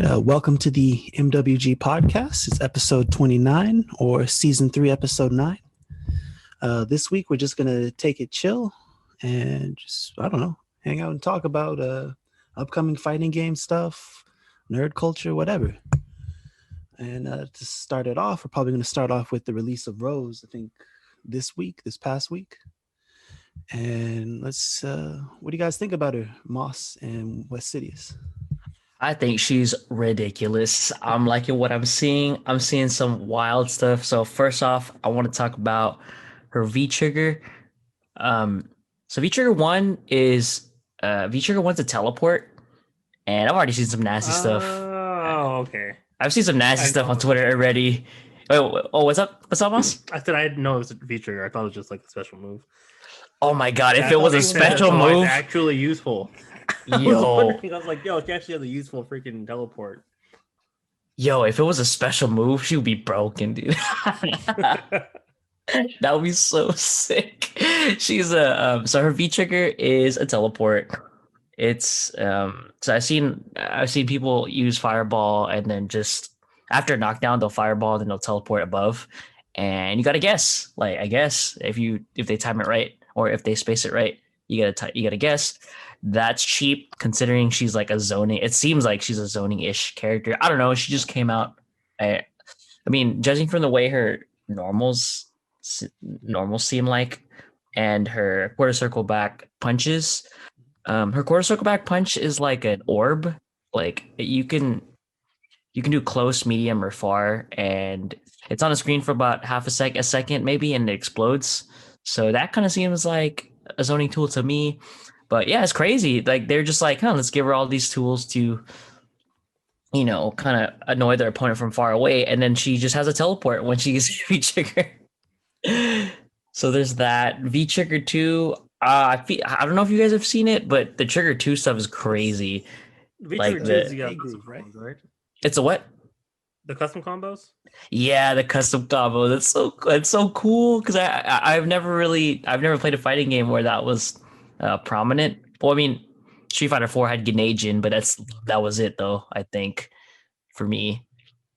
Welcome to the MWG Podcast. It's episode 29 or season 3, episode 9. This week, we're just going to take it chill and just, I don't know, hang out and talk about upcoming fighting game stuff, nerd culture, whatever. And to start it off, we're probably going to start off with the release of Rose, I think, this past week. And let's, what do you guys think about her, Moss and Westsidious? I think she's ridiculous. I'm liking what I'm seeing. I'm seeing some wild stuff. So first off, I want to talk about her V trigger. So V trigger 1 is V trigger 1's a teleport, and I've already seen some nasty stuff. Oh, okay. I've seen some nasty stuff on Twitter already. Oh, what's up? What's up, Moss? I said I didn't know it was a V trigger. I thought it was just like a special move. Oh my god! If it was a special move, it's actually useful. Yo, I was like, yo, she actually has a useful freaking teleport. Yo, if it was a special move, she would be broken, dude. That would be so sick. She's so her V trigger is a teleport. It's so I've seen people use fireball and then just after a knockdown they'll fireball, then they'll teleport above. And you gotta guess. Like I guess if they time it right or if they space it right, you gotta guess. That's cheap considering she's like a zoning. It seems like she's a zoning-ish character. I don't know. She just came out. I mean, judging from the way her normals seem like, and her quarter circle back punches. Her quarter circle back punch is like an orb. Like you can do close, medium, or far, and it's on the screen for about a second maybe, and it explodes. So that kind of seems like a zoning tool to me. But yeah, it's crazy. Like they're just like, let's give her all these tools to, kind of annoy their opponent from far away, and then she just has a teleport when she gets V trigger. So there's that. V trigger 2. I don't know if you guys have seen it, but the trigger 2 stuff is crazy. V like trigger 2 is the groove, right? It's a what? The custom combos? Yeah, the custom combo. That's so cool because I've never played a fighting game where that was prominent. Well, I mean, Street Fighter 4 had Gennadian, but that was it though, I think, for me.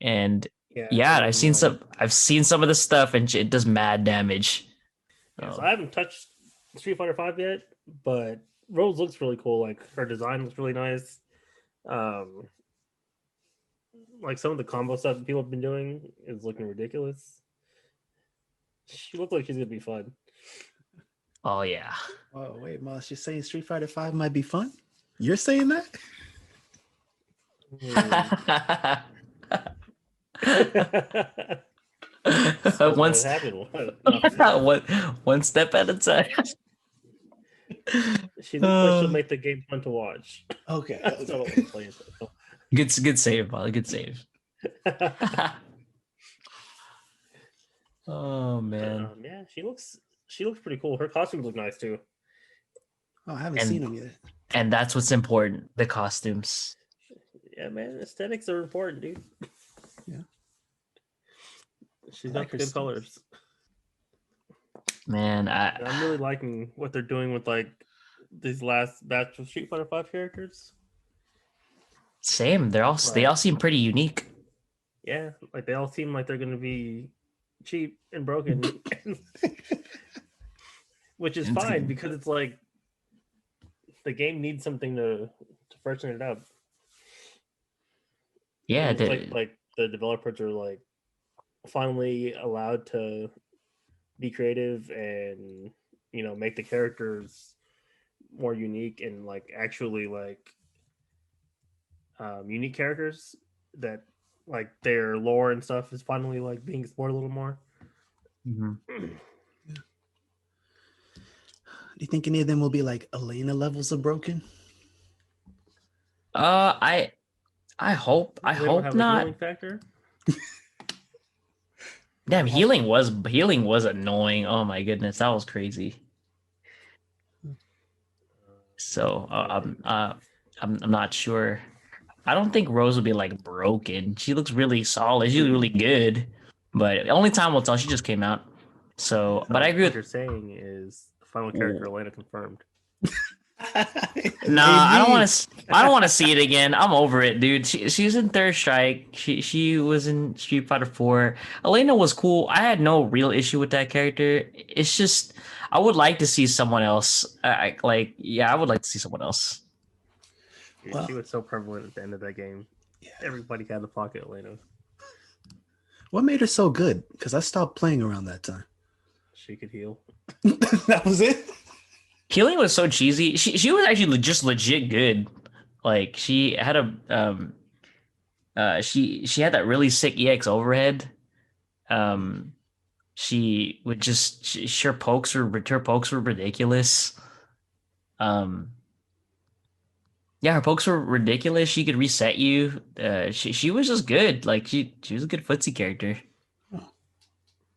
And yeah, I've seen some of the stuff, and it does mad damage. Yeah, so I haven't touched Street Fighter 5 yet, but Rose looks really cool. Like her design looks really nice. Like some of the combo stuff that people have been doing is looking ridiculous. She looks like she's gonna be fun. Oh yeah. Oh wait, Moss, you're saying Street Fighter 5 might be fun? You're saying that? One step at a time. She looks like she'll make the game fun to watch. Okay. Good save, Molly. Good save. Oh man. Yeah, she looks pretty cool. Her costumes look nice too. Oh, I haven't seen them yet. And that's what's important, the costumes. Yeah, man. Aesthetics are important, dude. Yeah. She's got good colors. Man, I'm really liking what they're doing with like these last batch of Street Fighter 5 characters. Same. They all seem pretty unique. Yeah, like they all seem like they're gonna be cheap and broken. Which is fine because it's like the game needs something to freshen it up. Yeah, like the developers are like finally allowed to be creative and make the characters more unique and like actually like unique characters that like their lore and stuff is finally like being explored a little more. Mm-hmm. Yeah. Do you think any of them will be like Elena levels of broken? I hope not. Healing factor? Damn, healing was annoying. Oh my goodness, that was crazy. So I'm not sure. I don't think Rose will be like broken. She looks really solid. She's really good, but only time will tell. She just came out. So, but I agree with what you're saying is the final character Elena confirmed. Nah, I don't want to. I don't want to see it again. I'm over it, dude. She's in Third Strike. She was in Street Fighter 4. Elena was cool. I had no real issue with that character. It's just I would like to see someone else. I would like to see someone else. Dude, Well, she was so prevalent at the end of that game. Yeah. Everybody had to pocket Elena. What made her so good? Because I stopped playing around that time. She could heal. That was it. Healing was so cheesy. She was actually just legit good. Like she had she had that really sick EX overhead. She would just her pokes were ridiculous. Yeah, her pokes were ridiculous. She could reset you. She was just good. Like she was a good footsie character. Oh.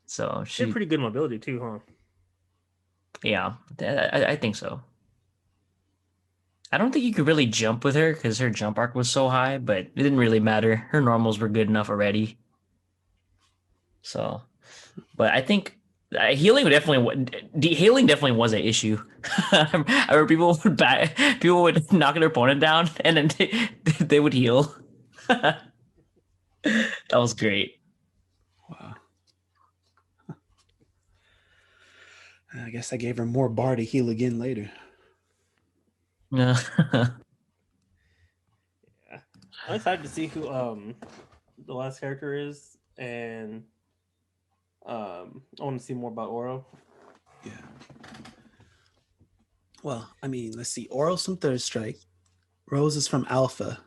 So She had pretty good mobility too, huh? Yeah, I think so. I don't think you could really jump with her because her jump arc was so high, but it didn't really matter. Her normals were good enough already. So, but I think healing definitely was an issue. I remember people would knock their opponent down and then they would heal. That was great. Wow. I guess I gave her more bar to heal again later. Yeah. Yeah. I'm excited to see who the last character is, and I want to see more about Oro. Yeah. Well, I mean, let's see. Oral's from Third Strike. Rose is from Alpha.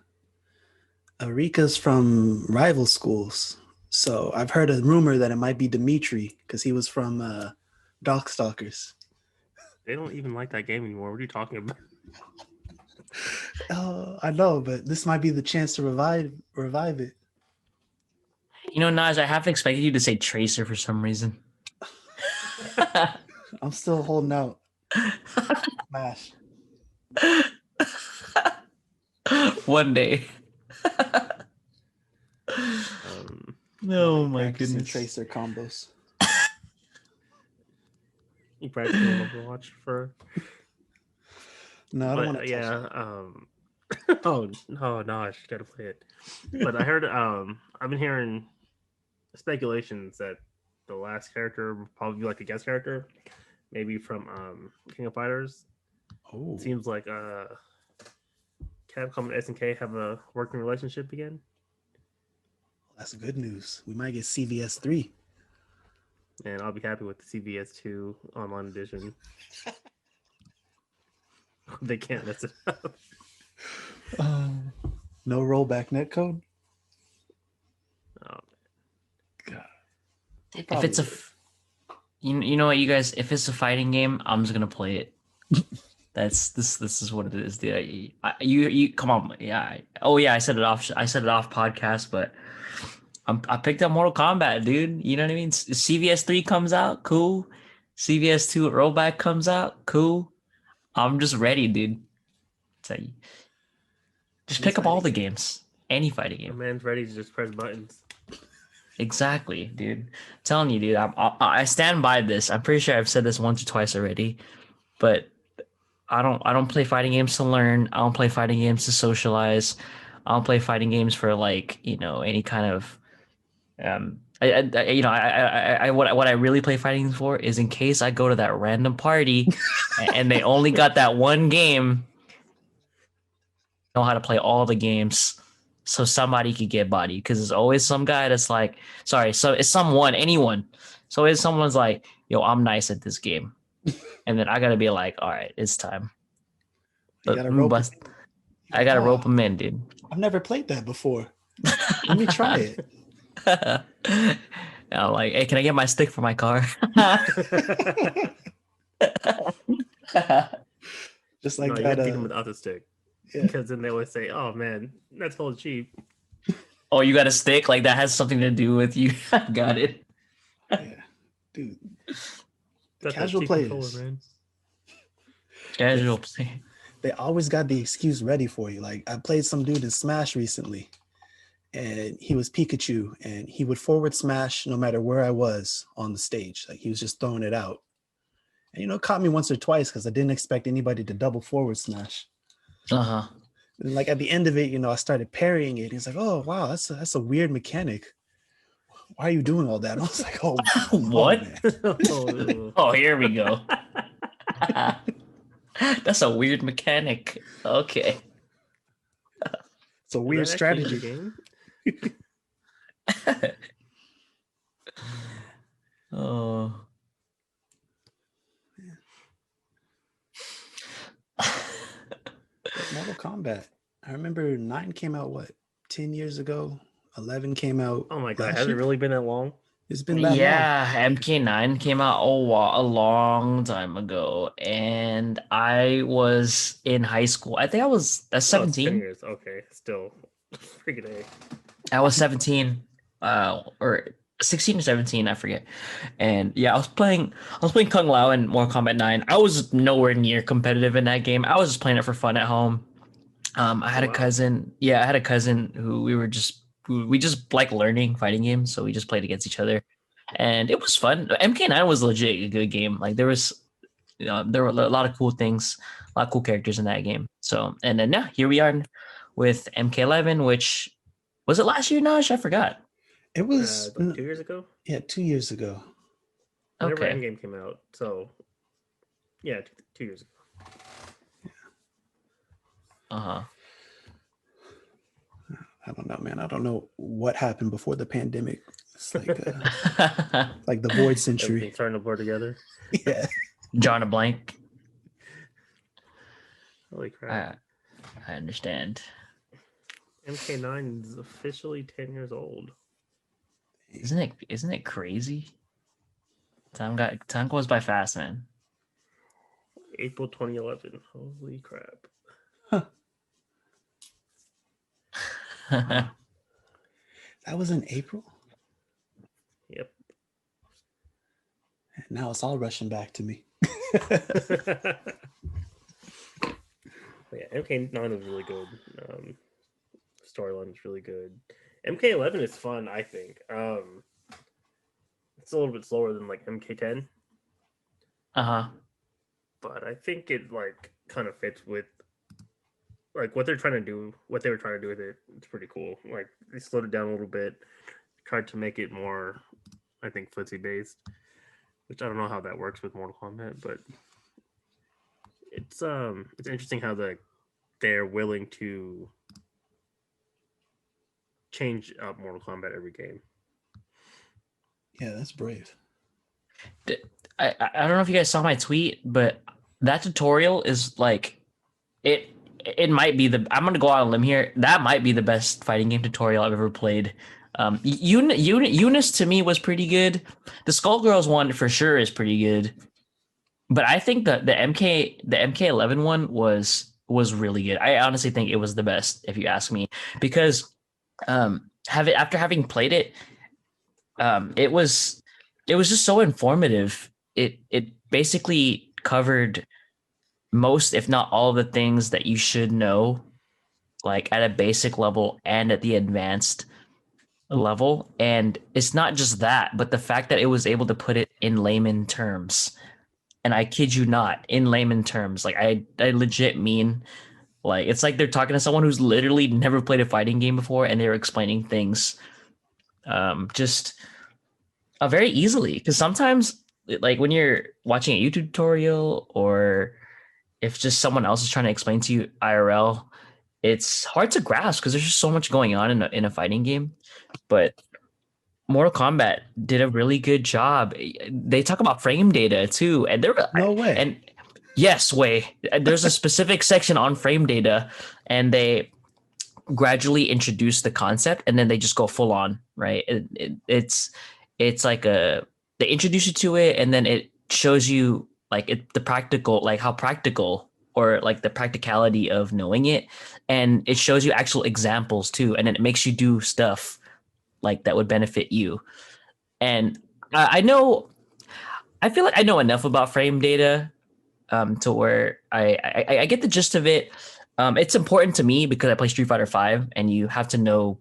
Arika's from rival schools. So I've heard a rumor that it might be Dimitri because he was from Darkstalkers. They don't even like that game anymore. What are you talking about? I know, but this might be the chance to revive it. You know, Naj, I half expected you to say Tracer for some reason. I'm still holding out. Smash. One day. Oh my Practicing goodness. Tracer combos. You practicing Overwatch for? No, I don't want to. Yeah. Oh no, I should gotta play it. But I heard I've been hearing speculations that the last character will probably be like a guest character, maybe from King of Fighters. Oh, It seems like Capcom and SNK have a working relationship again. that's good news. We might get CVS 3. And I'll be happy with the CVS 2 online edition. They can't mess it up. No rollback netcode. Oh, God. If it's you know what, you guys, if it's a fighting game, I'm just gonna play it. This is what it is, dude. You come on, yeah. I said it off podcast, but I picked up Mortal Kombat, dude. You know what I mean? CVS 3 comes out, cool. CVS 2 rollback comes out, cool. I'm just ready, dude. So just pick up all the games, any fighting the game. man's ready to just press buttons. Exactly, dude. I'm telling you, dude. I stand by this. I'm pretty sure I've said this once or twice already, but I don't play fighting games to learn. I don't play fighting games to socialize. I don't play fighting games for any kind of what I really play fighting games for is in case I go to that random party and they only got that one game. Know how to play all the games so somebody could get bodied, because there's always some guy that's like, sorry, so it's anyone. So it's someone's like, yo, I'm nice at this game. And then I gotta be like, all right, it's time. I gotta rope them in, dude. I've never played that before. Let me try it. I'm like, hey, can I get my stick for my car? Just like No, you that. have to beat them without the stick. Yeah. Because then they always say, "Oh man, that's all cheap." Oh, you got a stick? Like that has something to do with you? Got it. Yeah, dude. That's Casual cheap players. controller, man. Casual play. They always got the excuse ready for you. Like I played some dude in Smash recently, and he was Pikachu, and he would forward smash no matter where I was on the stage. Like he was just throwing it out, And, it caught me once or twice because I didn't expect anybody to double forward smash. Uh-huh. And like at the end of it, I started parrying it. He's like, "Oh wow, that's a weird mechanic. Why are you doing all that?" And I was like, "Oh, what? man." Oh, here we go. That's a weird mechanic. Okay. It's a weird strategy game. Oh. Mortal Kombat. I remember 9 came out 10 years ago. 11 came out. Oh my god, has it really been that long? It's been that long. Yeah, MK9 came out a long time ago, and I was in high school. I think that's 17. 10 years. Okay, still freaking A. I was 17, or 16 or 17, I forget. And yeah, I was playing Kung Lao in Mortal Kombat 9. I was nowhere near competitive in that game. I was just playing it for fun at home. I had a cousin. Yeah, I had a cousin who we just like learning fighting games, so we just played against each other, and it was fun. MK9 was legit a good game. Like there were a lot of cool things, a lot of cool characters in that game. So, and then here we are with MK11, which was it last year, Naj? I forgot. It was 2 years ago. Yeah, 2 years ago. Whenever Endgame came out. So, yeah, 2 years ago. Uh-huh. I don't know, man. I don't know what happened before the pandemic. It's like like the void century. Everything starting to blur together. Yeah. Drawing a blank. Holy crap. I understand. MK9 is officially 10 years old. Isn't it crazy? Time goes by fast, man. April 2011. Holy crap. That was in April? Yep. And now it's all rushing back to me. Yeah, MK9 was really good. Storyline is really good. MK11 is fun, I think. It's a little bit slower than like MK10. Uh-huh. But I think it like kind of fits with like what they were trying to do with it. It's pretty cool. Like they slowed it down a little bit, tried to make it more, I think, footsie based, which I don't know how that works with Mortal Kombat, but it's interesting how they're willing to change up Mortal Kombat every game. Yeah, that's brave. I don't know if you guys saw my tweet, but that tutorial is like it might be I'm gonna go out on a limb here. That might be the best fighting game tutorial I've ever played. Eunice to me was pretty good. The Skullgirls one for sure is pretty good, but I think the MK11 one was really good. I honestly think it was the best, if you ask me, because after having played it, it was just so informative. It basically covered most, if not all, of the things that you should know, like at a basic level and at the advanced level. And it's not just that, but the fact that it was able to put it in layman terms. And I kid you not, in layman terms, like I legit mean, like it's like they're talking to someone who's literally never played a fighting game before, and they're explaining things just very easily. Because sometimes, like when you're watching a YouTube tutorial, or if just someone else is trying to explain to you IRL, it's hard to grasp because there's just so much going on in a fighting game. But Mortal Kombat did a really good job. They talk about frame data too, and no way. And yes, way. There's a specific section on frame data, and they gradually introduce the concept, and then they just go full on, right? It's like they introduce you to it, and then it shows you like the practical, like how practical, or like the practicality of knowing it, and it shows you actual examples too, and then it makes you do stuff like that would benefit you. And I feel like I know enough about frame data to where I get the gist of it. It's important to me because I play Street Fighter V, and you have to know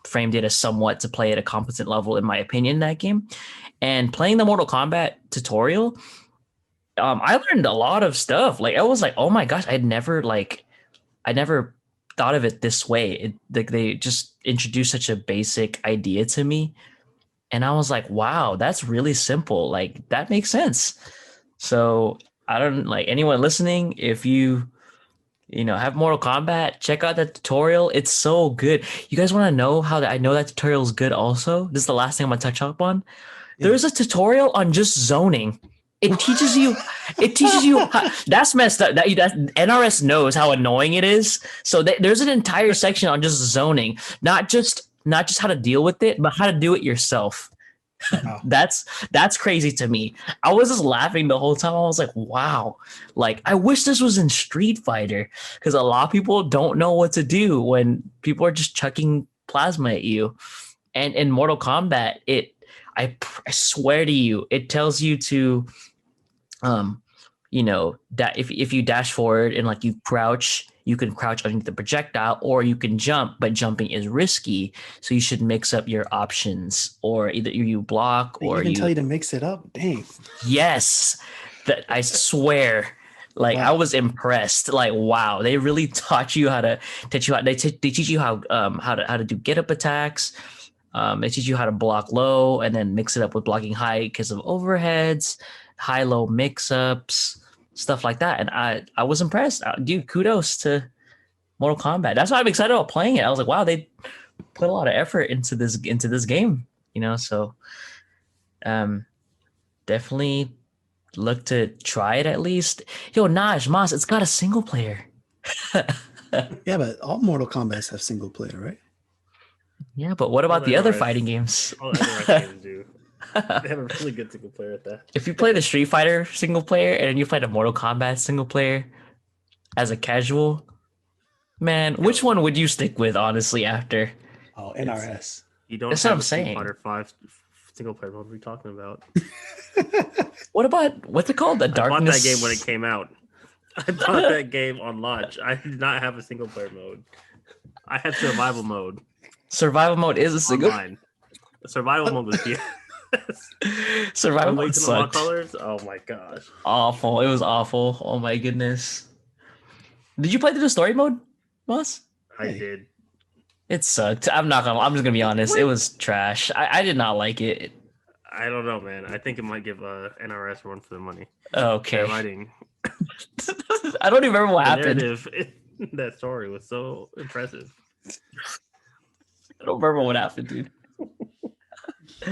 frame data somewhat to play at a competent level, in my opinion, in that game. And playing the Mortal Kombat tutorial, I learned a lot of stuff. Like I was like, oh my gosh, I never thought of it this way. Like they just introduced such a basic idea to me, and I was like, wow, that's really simple. Like that makes sense. So I don't like anyone listening. If you have Mortal Kombat, check out that tutorial. It's so good. You guys want to know how I know that tutorial is good also? This is the last thing I'm going to touch up on. Yeah. There's a tutorial on just zoning. It teaches you that's messed up. That NRS knows how annoying it is. So there's an entire section on just zoning, not just how to deal with it, but how to do it yourself. Wow. That's crazy to me. I was just laughing the whole time. I was like, wow, like I wish this was in Street Fighter, because a lot of people don't know what to do when people are just chucking plasma at you. And in Mortal Kombat, I swear to you, it tells you to that if you dash forward and like you crouch, you can crouch underneath the projectile, or you can jump, but jumping is risky. So you should mix up your options, or either you block or you tell you to mix it up. Dang. Yes. That I swear. Like wow. I was impressed. Like, wow, they really taught you how to teach you how to do get up attacks. They teach you how to block low and then mix it up with blocking high because of overheads, high-low mix-ups, stuff like that. And I was impressed. Dude, kudos to Mortal Kombat. That's why I'm excited about playing it. I was like, wow, they put a lot of effort into this game, so definitely look to try it at least. Yo, Moss, it's got a single player. Yeah, but all Mortal Kombats have single player, right? Yeah, but what about the other fighting games? All the other games do. They have a really good single player at that. If you play the Street Fighter single player and then you play the Mortal Kombat single player as a casual, man, which one would you stick with, honestly, after? Oh, NRS. You don't That's have what I'm a Street saying. Fighter 5 single player. What are we talking about? What about, what's it called? The Darkness? I bought that game when it came out. I bought that game on launch. I did not have a single player mode. I had survival mode. Survival mode is a single. Online. Survival mode was here. Survival mode sucked. Colors? Oh my gosh. Awful. It was awful. Oh my goodness. Did you play the story mode, Moss? I did. It sucked. I'm just gonna be honest. What? It was trash. I did not like it. I don't know, man. I think it might give NRS a run for the money. Okay. Their writing. I don't even remember what happened. That story was so impressive. I don't remember what happened, dude. I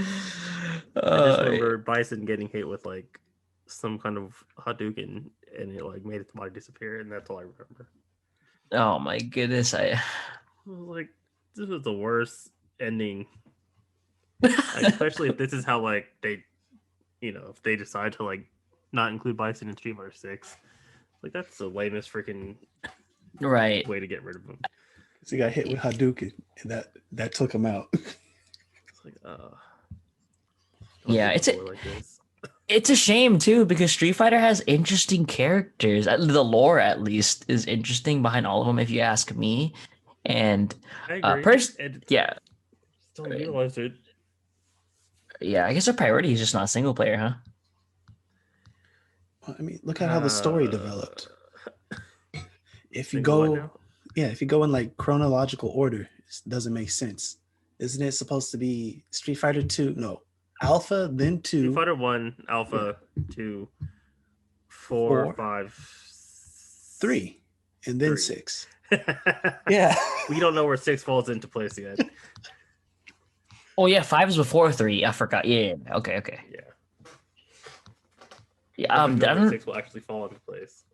just remember Bison getting hit with like some kind of Hadouken, and it like made its body disappear, and that's all I remember. Oh my goodness! I was like, this was the worst ending. Like, especially if this is how like they, if they decide to like not include Bison in Street Fighter 6, like that's the lamest freaking right way to get rid of him. So he got hit with Hadouken, and that took him out. It's like, yeah, it's a shame too, because Street Fighter has interesting characters. The lore, at least, is interesting behind all of them, if you ask me. And I agree. Yeah, don't utilize it. Yeah, I guess our priority is just not single player, huh? Well, I mean, look at how the story developed. If you go in like chronological order, it doesn't make sense. Isn't it supposed to be Street Fighter 2? No, Alpha, then 2. Street Fighter 1, Alpha, 2, 4, 5, 3, and then 6. Yeah. We don't know where 6 falls into place yet. Oh yeah, 5 is before 3. I forgot. Yeah. Okay. Yeah. Yeah. I don't know 6 will actually fall into place.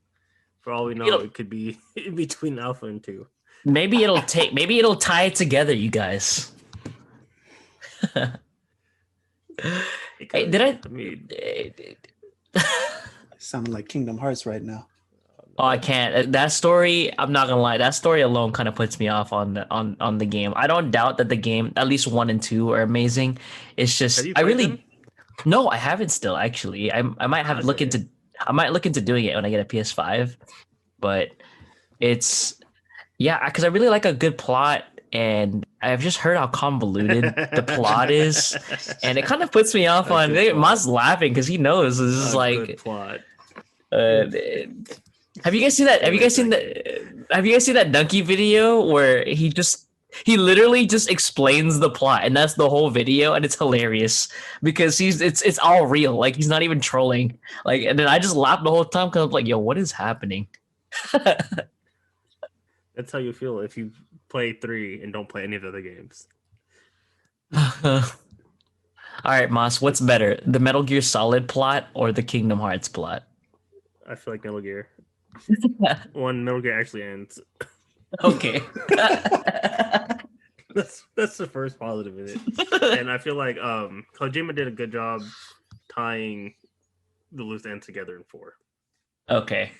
For all we know, it could be in between Alpha and 2. Maybe it'll tie it together, you guys. Hey, did I? I mean, sounding like Kingdom Hearts right now. Oh, I can't. That story, I'm not gonna lie. That story alone kind of puts me off on the game. I don't doubt that the game, at least 1 and 2, are amazing. It's just No, I haven't still. Actually, I might have look into doing it when I get a PS5. But it's because I really like a good plot, and I've just heard how convoluted the plot is, and it kind of puts me off on. Moss laughing because he knows this is like plot. Have you guys seen that? Have you guys seen that? Have you guys seen that Donkey video where he literally just explains the plot, and that's the whole video, and it's hilarious because it's all real. Like he's not even trolling. Like, and then I just laughed the whole time because I'm like, yo, what is happening? That's how you feel if you play 3 and don't play any of the other games. All right, Moss, what's better, the Metal Gear Solid plot or the Kingdom Hearts plot? I feel like Metal Gear. Metal Gear actually ends. Okay. That's the first positive in it. And I feel like Kojima did a good job tying the loose ends together in 4. Okay.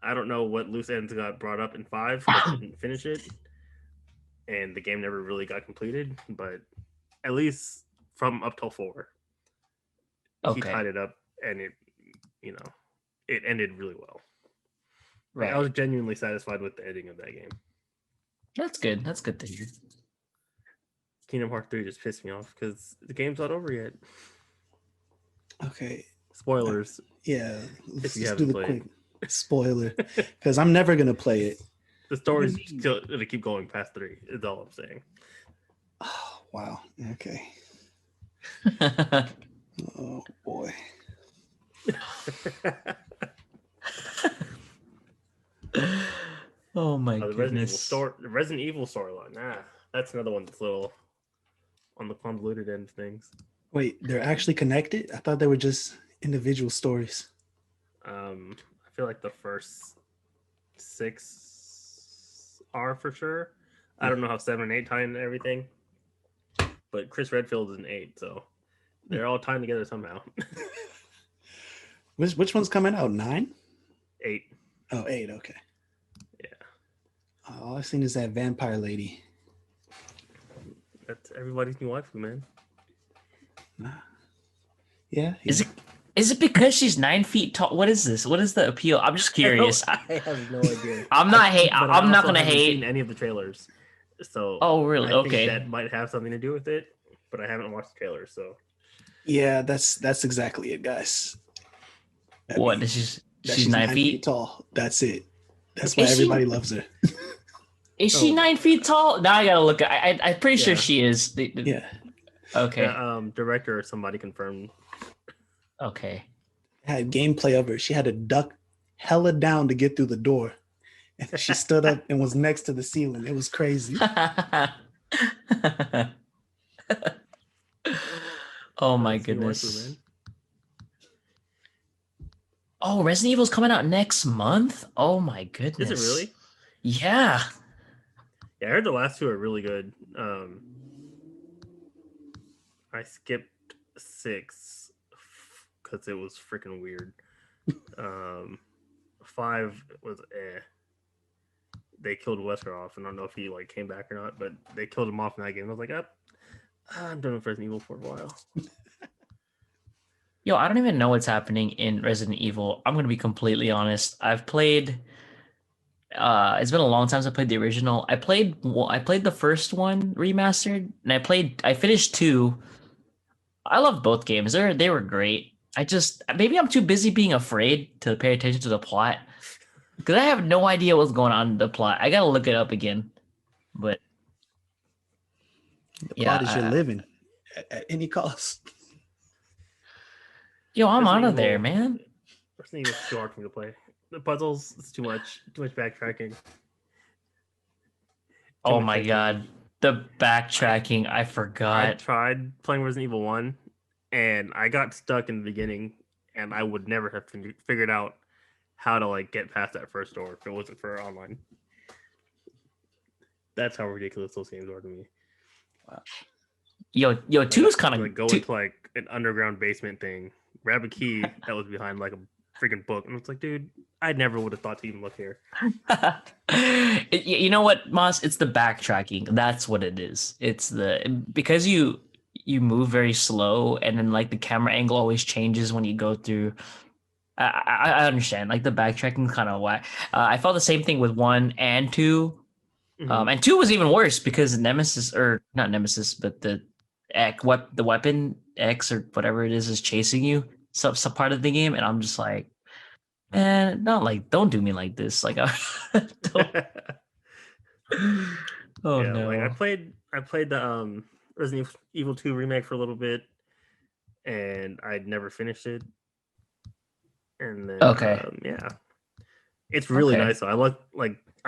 I don't know what loose ends got brought up in 5. I didn't finish it. And the game never really got completed, but at least from up till 4, he tied it up, and it ended really well. Right. I was genuinely satisfied with the ending of that game. That's good. That's good to hear. Kingdom Hearts 3 just pissed me off because the game's not over yet. Okay. Spoilers. Yeah. Let's just do the quick spoiler because I'm never going to play it. The story's still going to keep going past 3 is all I'm saying. Oh, wow. Okay. Oh, boy. Oh, my goodness. The Resident Evil storyline. That's another one that's a little on the convoluted end of things. Wait, they're actually connected? I thought they were just individual stories. I feel like the first 6 are for sure. I don't know how 7 and 8 tie into everything, but Chris Redfield is an 8, so they're all tying together somehow. Which one's coming out? 9? 8. Oh, 8. Okay. Yeah. All I've seen is that vampire lady. That's everybody's new waifu, man. Nah. Yeah. Is it because she's 9 feet tall? What is this? What is the appeal? I'm just curious. I have no idea. I'm not gonna hate seen any of the trailers. So oh really? I okay. think that might have something to do with it, but I haven't watched the trailer, so yeah, that's exactly it, guys. She's 9 feet tall. That's it. That's why everybody loves her. Is she 9 feet tall? Now I gotta look. I'm pretty sure she is. Yeah. Okay. Director or somebody confirmed. Okay. Had gameplay of her. She had to duck hella down to get through the door. And she stood up and was next to the ceiling. It was crazy. Oh my goodness. Oh, Resident Evil's coming out next month? Oh my goodness. Is it really? Yeah. Yeah, I heard the last 2 are really good. I skipped 6 because it was freaking weird. 5 was They killed Wesker off, and I don't know if he came back or not, but they killed him off in that game. I was like, I'm done with Resident Evil for a while. Yo, I don't even know what's happening in Resident Evil. I'm gonna be completely honest. I've played. It's been a long time since I played the original. I played the first one remastered, and I finished 2. I loved both games. They were great. Maybe I'm too busy being afraid to pay attention to the plot because I have no idea what's going on in the plot. I gotta look it up again. But the plot is you're living at any cost. Yo, I'm out of there, man. Resident Evil is too hard for me to play. The puzzles, it's too much backtracking. Oh my god, the backtracking! I forgot. I tried playing Resident Evil 1, and I got stuck in the beginning, and I would never have figured out how to get past that first door if it wasn't for online. That's how ridiculous those games are to me. Wow. Yo, 2 is kind of go into an underground basement thing, grab a key that was behind a freaking book, and it's like, dude, I never would have thought to even look here. You know what, Moss? It's the backtracking. That's what it is. It's because you move very slow, and then the camera angle always changes when you go through. I understand. The backtracking kind of whack. I felt the same thing with 1 and 2. Mm-hmm. And 2 was even worse because Nemesis, or not Nemesis, but the weapon X or whatever it is chasing you some part of the game, and I'm just like, And not like, don't do me like this. Like, don't. Oh Yeah, no. like I played the Resident Evil 2 remake for a little bit, and I'd never finished it. And then Okay. yeah, it's really Okay. nice. So I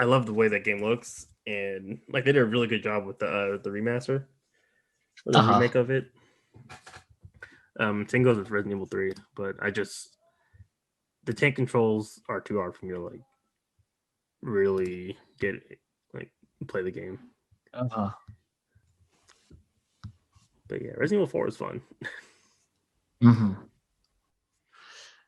love the way that game looks, and like they did a really good job with the remaster or the remake of it. Same goes with Resident Evil 3, but the tank controls are too hard for me to like really get like play the game. Uh-huh. But yeah, Resident Evil 4 is fun. Mm-hmm.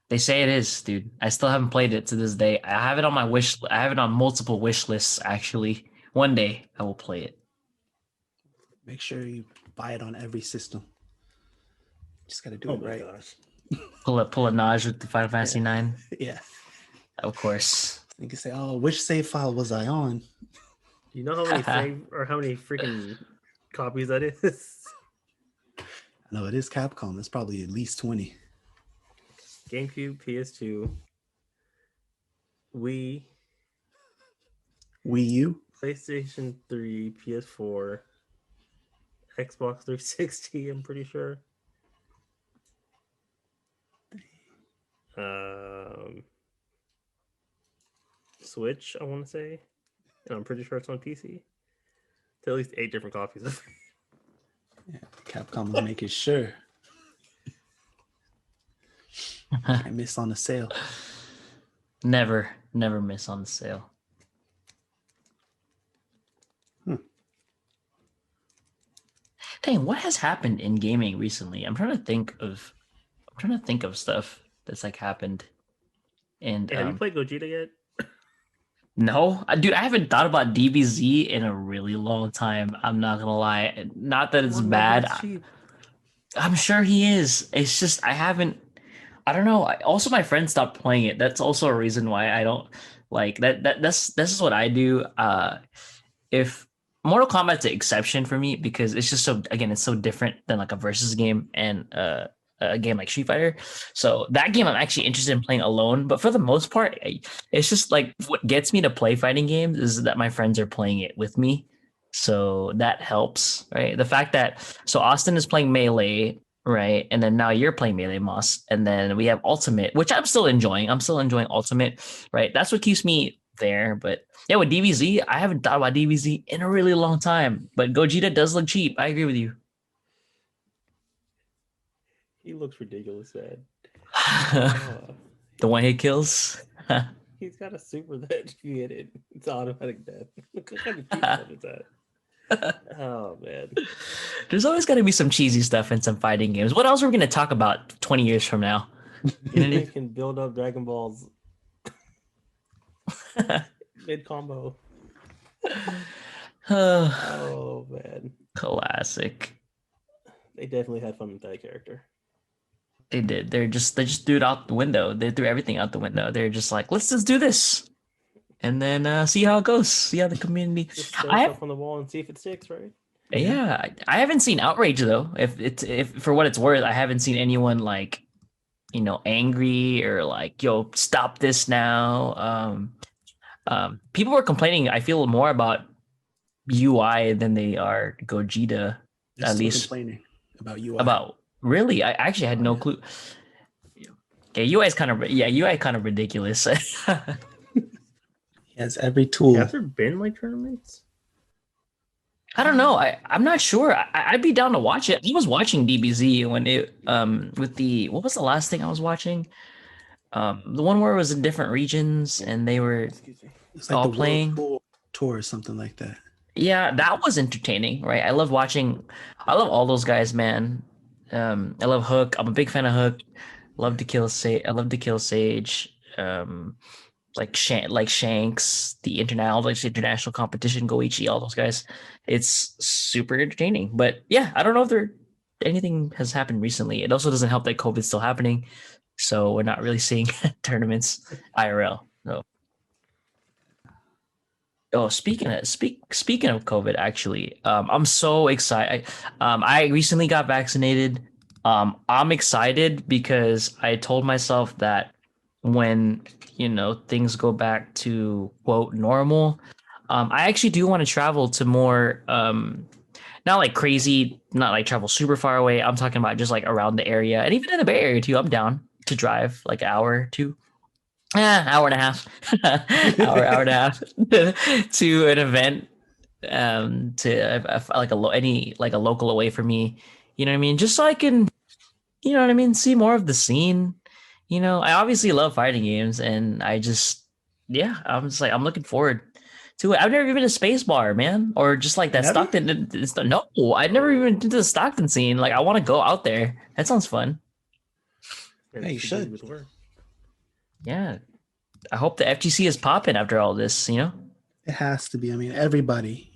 They say it is, dude. I still haven't played it to this day. I have it on my I have it on multiple wish lists, actually. One day I will play it. Make sure you buy it on every system. Just gotta do it right. Gosh. Pull a Naj with the Final Fantasy 9. Yeah. Of course. You can say, "Oh, which save file was I on?" You know how many freaking copies that is? No, it is Capcom. It's probably at least 20. GameCube, PS2, Wii U. PlayStation 3, PS4, Xbox 360, I'm pretty sure. Switch, I want to say. And I'm pretty sure it's on PC. To at least 8 different copies of it. Yeah, Capcom was making sure. Can't miss on the sale. Never miss on the sale. Dang, what has happened in gaming recently? I'm trying to think of stuff that's like happened. And Have you played Gogeta yet? No, dude, I haven't thought about DBZ in a really long time. I'm not gonna lie. Not that it's bad. I'm sure he is. It's just I don't know. Also, my friend stopped playing it. That's also a reason why I don't like that. This is what I do. If Mortal Kombat's an exception for me because it's just it's so different than like a versus game and a game like Street Fighter. So that game I'm actually interested in playing alone. But for the most part, it's just like what gets me to play fighting games is that my friends are playing it with me. So that helps, right? The fact that Austin is playing Melee, right? And then now you're playing Melee, Moss. And then we have Ultimate, which I'm still enjoying. I'm still enjoying Ultimate, right? That's what keeps me there. But yeah, with DBZ, I haven't thought about DBZ in a really long time. But Gogeta does look cheap. I agree with you. He looks ridiculous, man. The one hit kills. He's got a super that if you hit it, it's automatic death. What kind of cheat is that? Oh man. There's always got to be some cheesy stuff in some fighting games. What else are we going to talk about 20 years from now? You can build up Dragon Balls mid combo. Oh man. Classic. They definitely had fun with that character. They did. They just threw it out the window. They threw everything out the window. They're just like, let's just do this, and then see how it goes. See how the community. Just throw stuff on the wall and see if it sticks, right? Yeah, I haven't seen outrage though. If for what it's worth, I haven't seen anyone like, angry or like, yo, stop this now. People were complaining. I feel more about UI than they are Gogeta. They're at still least complaining about UI. About. Really? I actually had no clue. Okay, UI is kind of ridiculous. He has every tool. Have there been like tournaments? I don't know. I'm not sure. I'd be down to watch it. I was watching DBZ when it what was the last thing I was watching? The one where it was in different regions and they were it's like all the playing World Tour or something like that. Yeah, that was entertaining, right? I love all those guys, man. I love Hook. I'm a big fan of Hook. I love to kill Sage. Like Shanks, the international competition, Goichi, all those guys. It's super entertaining. But yeah, I don't know if anything has happened recently. It also doesn't help that COVID's still happening, so we're not really seeing tournaments IRL. So. Oh, speaking of COVID, actually, I'm so excited. I recently got vaccinated. I'm excited because I told myself that when, things go back to quote normal. I actually do want to travel to more, not like crazy, not like travel super far away. I'm talking about just like around the area, and even in the Bay Area too. I'm down to drive like an hour or two. Hour and a half, hour and a half to an event, to like a local away from me. You know what I mean? Just so I can, see more of the scene. I obviously love fighting games, and I just, I'm just like, I'm looking forward to it. I've never even been to Space Bar, man, or just like that Never? Stockton. No, I've never even been to the Stockton scene. Like, I want to go out there. That sounds fun. And Yeah, you it's should. busy with work. Yeah. I hope the FGC is popping after all this, It has to be. I mean, everybody's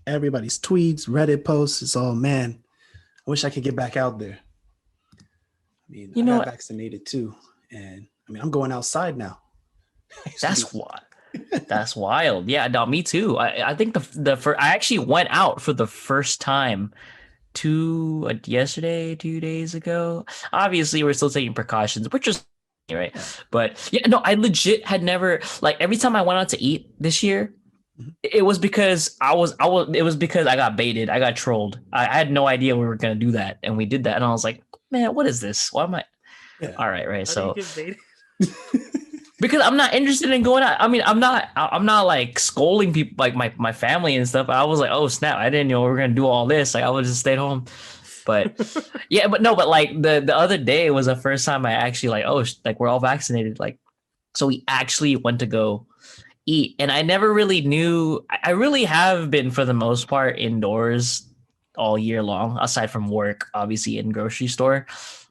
tweets, Reddit posts, it's all, man, I wish I could get back out there. I mean, I got vaccinated too. And I mean, I'm going outside now. That's what. That's wild. Yeah, no, me too. I think I actually went out for the first time yesterday, 2 days ago. Obviously, we're still taking precautions, which is right. But yeah, no, I legit had never, like, every time I went out to eat this year, it was because it was because I got baited. I got trolled. I had no idea we were going to do that. And we did that. And I was like, man, what is this? Why am I? Yeah. All right. Right. How do you get baited? Because I'm not interested in going out. I mean, I'm not like scolding people, like my family and stuff. I was like, oh snap, I didn't know we were gonna do all this. Like, I would just stay home. But yeah, but like the other day was the first time I actually like we're all vaccinated. Like, so we actually went to go eat, and I never really knew. I really have been for the most part indoors all year long, aside from work, obviously in grocery store.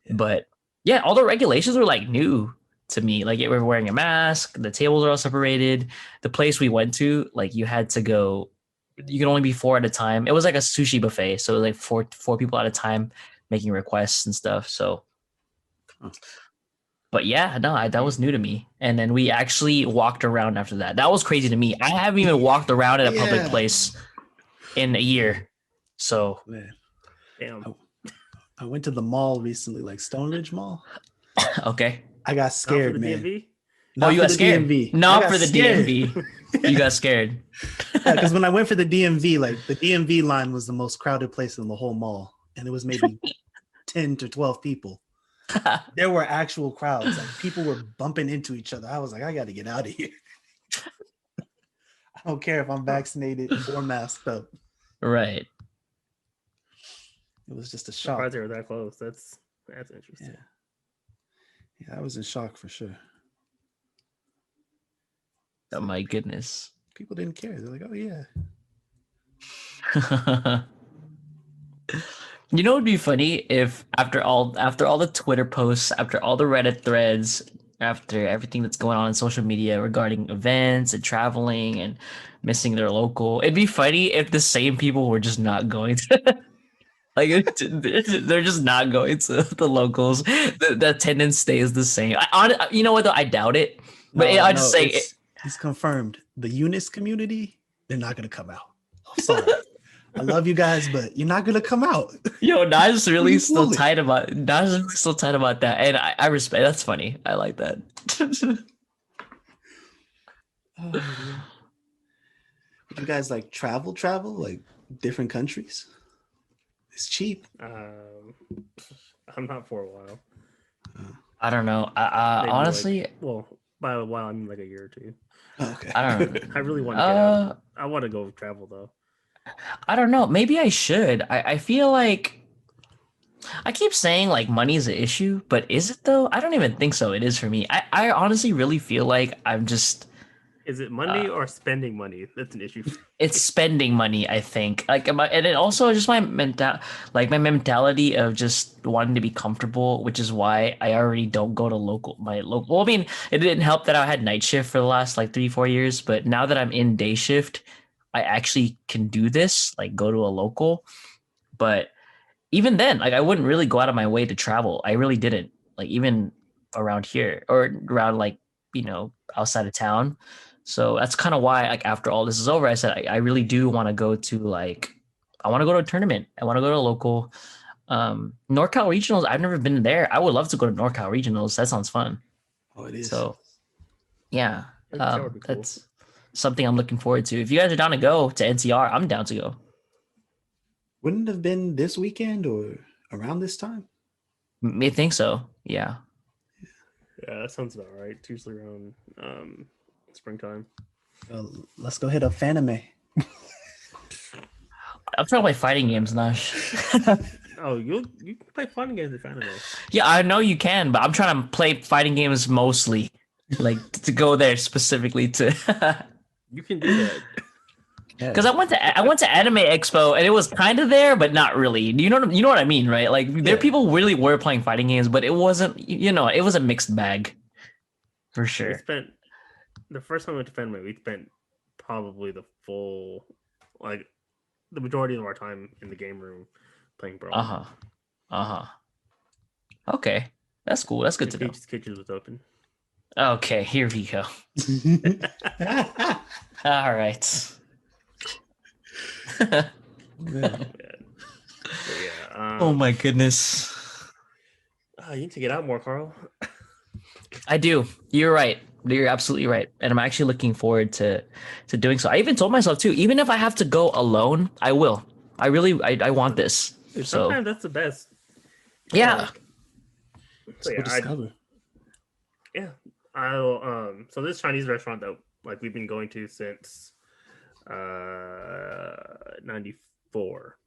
Yeah. But yeah, all the regulations were like new to me. Like, we were wearing a mask, the tables are all separated. The place we went to, like, you had to go, you can only be 4 at a time. It was like a sushi buffet, so it was like four people at a time making requests and stuff. So but yeah, no, that was new to me. And then we actually walked around after that. That was crazy to me. I haven't even walked around at a public place in a year. So man, damn. I went to the mall recently, like Stone Ridge Mall. Okay. I got scared, man. Oh, you got scared? DMV. Not for the DMV. You got scared. Yeah, because when I went for the DMV, like, the DMV line was the most crowded place in the whole mall. And it was maybe 10 to 12 people. There were actual crowds. Like, people were bumping into each other. I was like, I got to get out of here. I don't care if I'm vaccinated or masked up. Right. It was just a shock. Surprised they were that close. That's interesting. Yeah, I was in shock for sure. Oh my goodness. People didn't care. They're like, oh yeah. You know, it'd be funny if after all the Twitter posts, after all the Reddit threads, after everything that's going on in social media regarding events and traveling and missing their local, it'd be funny if the same people were just not going to like, they're just not going to the locals. The attendance stays the same. You know what though? I doubt it. But I'd just say it's confirmed. The Eunice community, they're not gonna come out. I'm sorry. I love you guys, but you're not gonna come out. Yo, Naj's really still tight about that. And I respect. That's funny. I like that. Would you guys like travel like different countries? It's cheap. I'm not for a while. I don't know. Honestly, by a while I mean like a year or two. Okay. I don't know. I really want to get out. I want to go travel though. I don't know. Maybe I should. I feel like I keep saying like money is an issue, but is it though? I don't even think so. It is for me. I honestly really feel like I'm just. Is it money or spending money? That's an issue. It's spending money, I think. Like, and it also just my mentality of just wanting to be comfortable, which is why I already don't go to my local. Well, I mean, it didn't help that I had night shift for the last like 3-4 years, but now that I'm in day shift, I actually can do this, like go to a local. But even then, like, I wouldn't really go out of my way to travel. I really didn't, like, even around here or around, like, outside of town. So that's kind of why, like, after all this is over, I said I really do want to go to, like, I want to go to a tournament. I want to go to a local. NorCal Regionals, I've never been there. I would love to go to NorCal Regionals. That sounds fun. Oh, it is. So, yeah, That would be cool. that's something I'm looking forward to. If you guys are down to go to NCR, I'm down to go. Wouldn't it have been this weekend or around this time? I think so. Yeah. Yeah, that sounds about right. It's usually around springtime. Let's go hit up Fanime. I'm trying to play fighting games, Nash. Oh, you can play fighting games with anime. Yeah, I know you can, but I'm trying to play fighting games mostly. Like to go there specifically to You can do that. because I went to Anime Expo and it was kind of there, but not really. You know what I mean, right? Like there people really were playing fighting games, but it wasn't. It was a mixed bag, for We sure. spent the first time we went to Fenway, we spent probably the majority of our time in the game room playing Brawl. Okay, that's cool. That's good to know. Peach's Kitchen was open. Okay, here we go. All right. Man. Oh my goodness. You need to get out more, Carl. I do. You're right. You're absolutely right. And I'm actually looking forward to doing so. I even told myself too, even if I have to go alone, I will. I want this. So Sometimes that's the best. yeah. So Go discover. I'll so this Chinese restaurant that we've been going to since 94.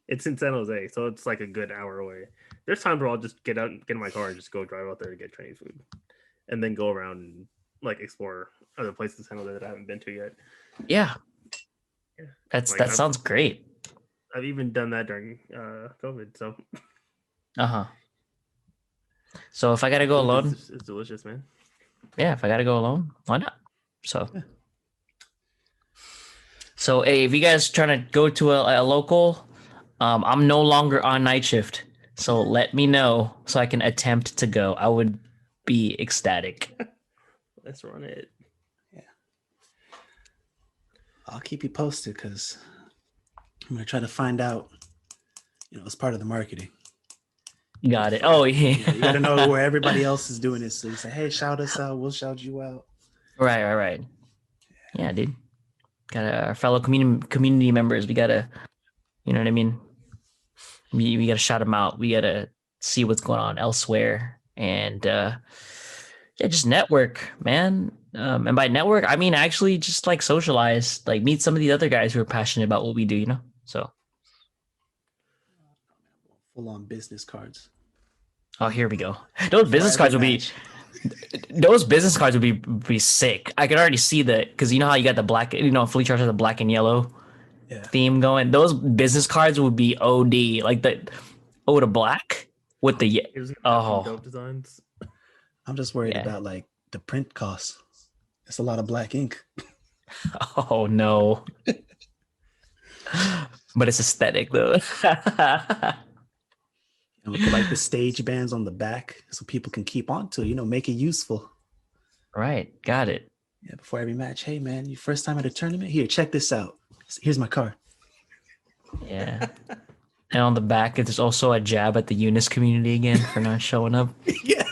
It's in San Jose, so it's like a good hour away. There's times where I'll just get out, get in my car, and just go drive out there to get Chinese food, and then go around and explore other places in San Jose that I haven't been to yet. Yeah. That sounds great. I've even done that during COVID. So So if I gotta go alone, it's delicious, man. yeah, if I gotta go alone, why not? So hey, if you guys trying to go to a local, I'm no longer on night shift, so let me know so I can attempt to go. I would be ecstatic. Let's run it. Yeah, I'll keep you posted because I'm gonna try to find out. It's part of the marketing. You got it. Oh yeah. You gotta know where everybody else is doing it. So you say, "Hey, shout us out. We'll shout you out." Right. Yeah, dude. Got our fellow community members. We gotta, you know what I mean. We gotta shout them out. We gotta see what's going on elsewhere, and just network, man. And by network, I mean actually just like socialize, like meet some of the other guys who are passionate about what we do. So. Full on business cards. Oh, here we go. Those business cards would be. Those business cards would be sick. I could already see that because you know how you got the black, Fully Charged has the black and yellow theme going. Those business cards would be OD, like the black with the dope designs. I'm just worried about like the print costs. It's a lot of black ink. Oh no. But it's aesthetic though. And we put like the stage bands on the back so people can keep on to, make it useful. Right. Got it. Yeah. Before every match, hey man, you first time at a tournament? Here, check this out. Here's my card. Yeah. And on the back, there's also a jab at the Eunice community again for not showing up. Yeah.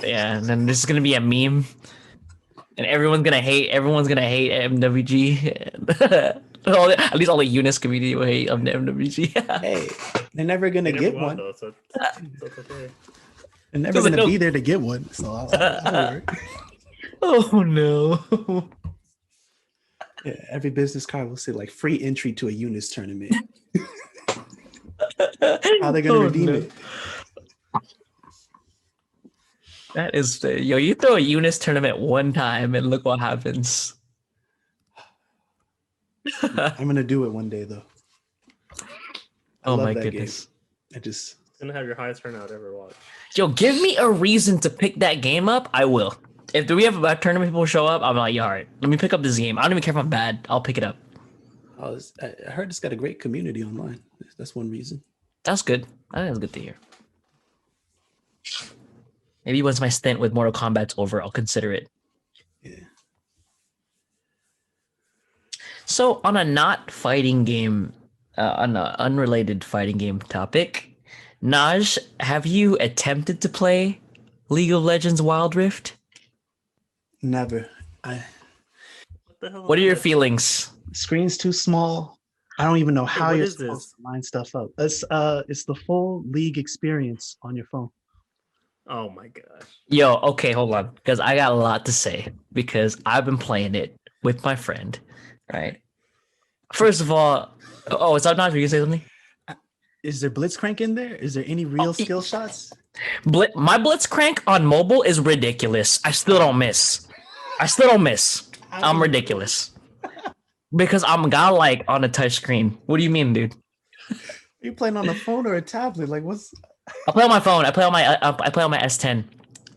Yeah. And then this is going to be a meme. And everyone's going to hate MWG. At least all the Eunice community will hate MWG. Hey, they're never gonna get one. Though, so it's okay. They're never gonna be there to get one. So I'll work. Oh no! Yeah, every business card will say like free entry to a Eunice tournament. How they gonna redeem it? That is you throw a Eunice tournament one time and look what happens. I'm gonna do it one day though. Oh my goodness! Game. It's gonna have your highest turnout ever watched. Yo, give me a reason to pick that game up. I will. If we have a tournament people show up, I'm like, yeah, all right, let me pick up this game. I don't even care if I'm bad. I'll pick it up. I heard it's got a great community online. That's one reason. That's good. I think that's good to hear. Maybe once my stint with Mortal Kombat's over, I'll consider it. Yeah. So on a not fighting game, on an unrelated fighting game topic, Naj, have you attempted to play League of Legends Wild Rift? Never. What are your feelings? Screen's too small. I don't even know how what you're is supposed this? to line stuff up. It's the full League experience on your phone. Oh my gosh. Yo, okay, hold on, because I got a lot to say because I've been playing it with my friend, right? First of all, it's not you can say something. Is there Blitzcrank in there? Is there any real skill shots? My Blitzcrank on mobile is ridiculous. I still don't miss. I'm ridiculous because I'm godlike on a touch screen. What do you mean, dude? Are you playing on a phone or a tablet? Like, what's? I play on my phone. I play on my S10.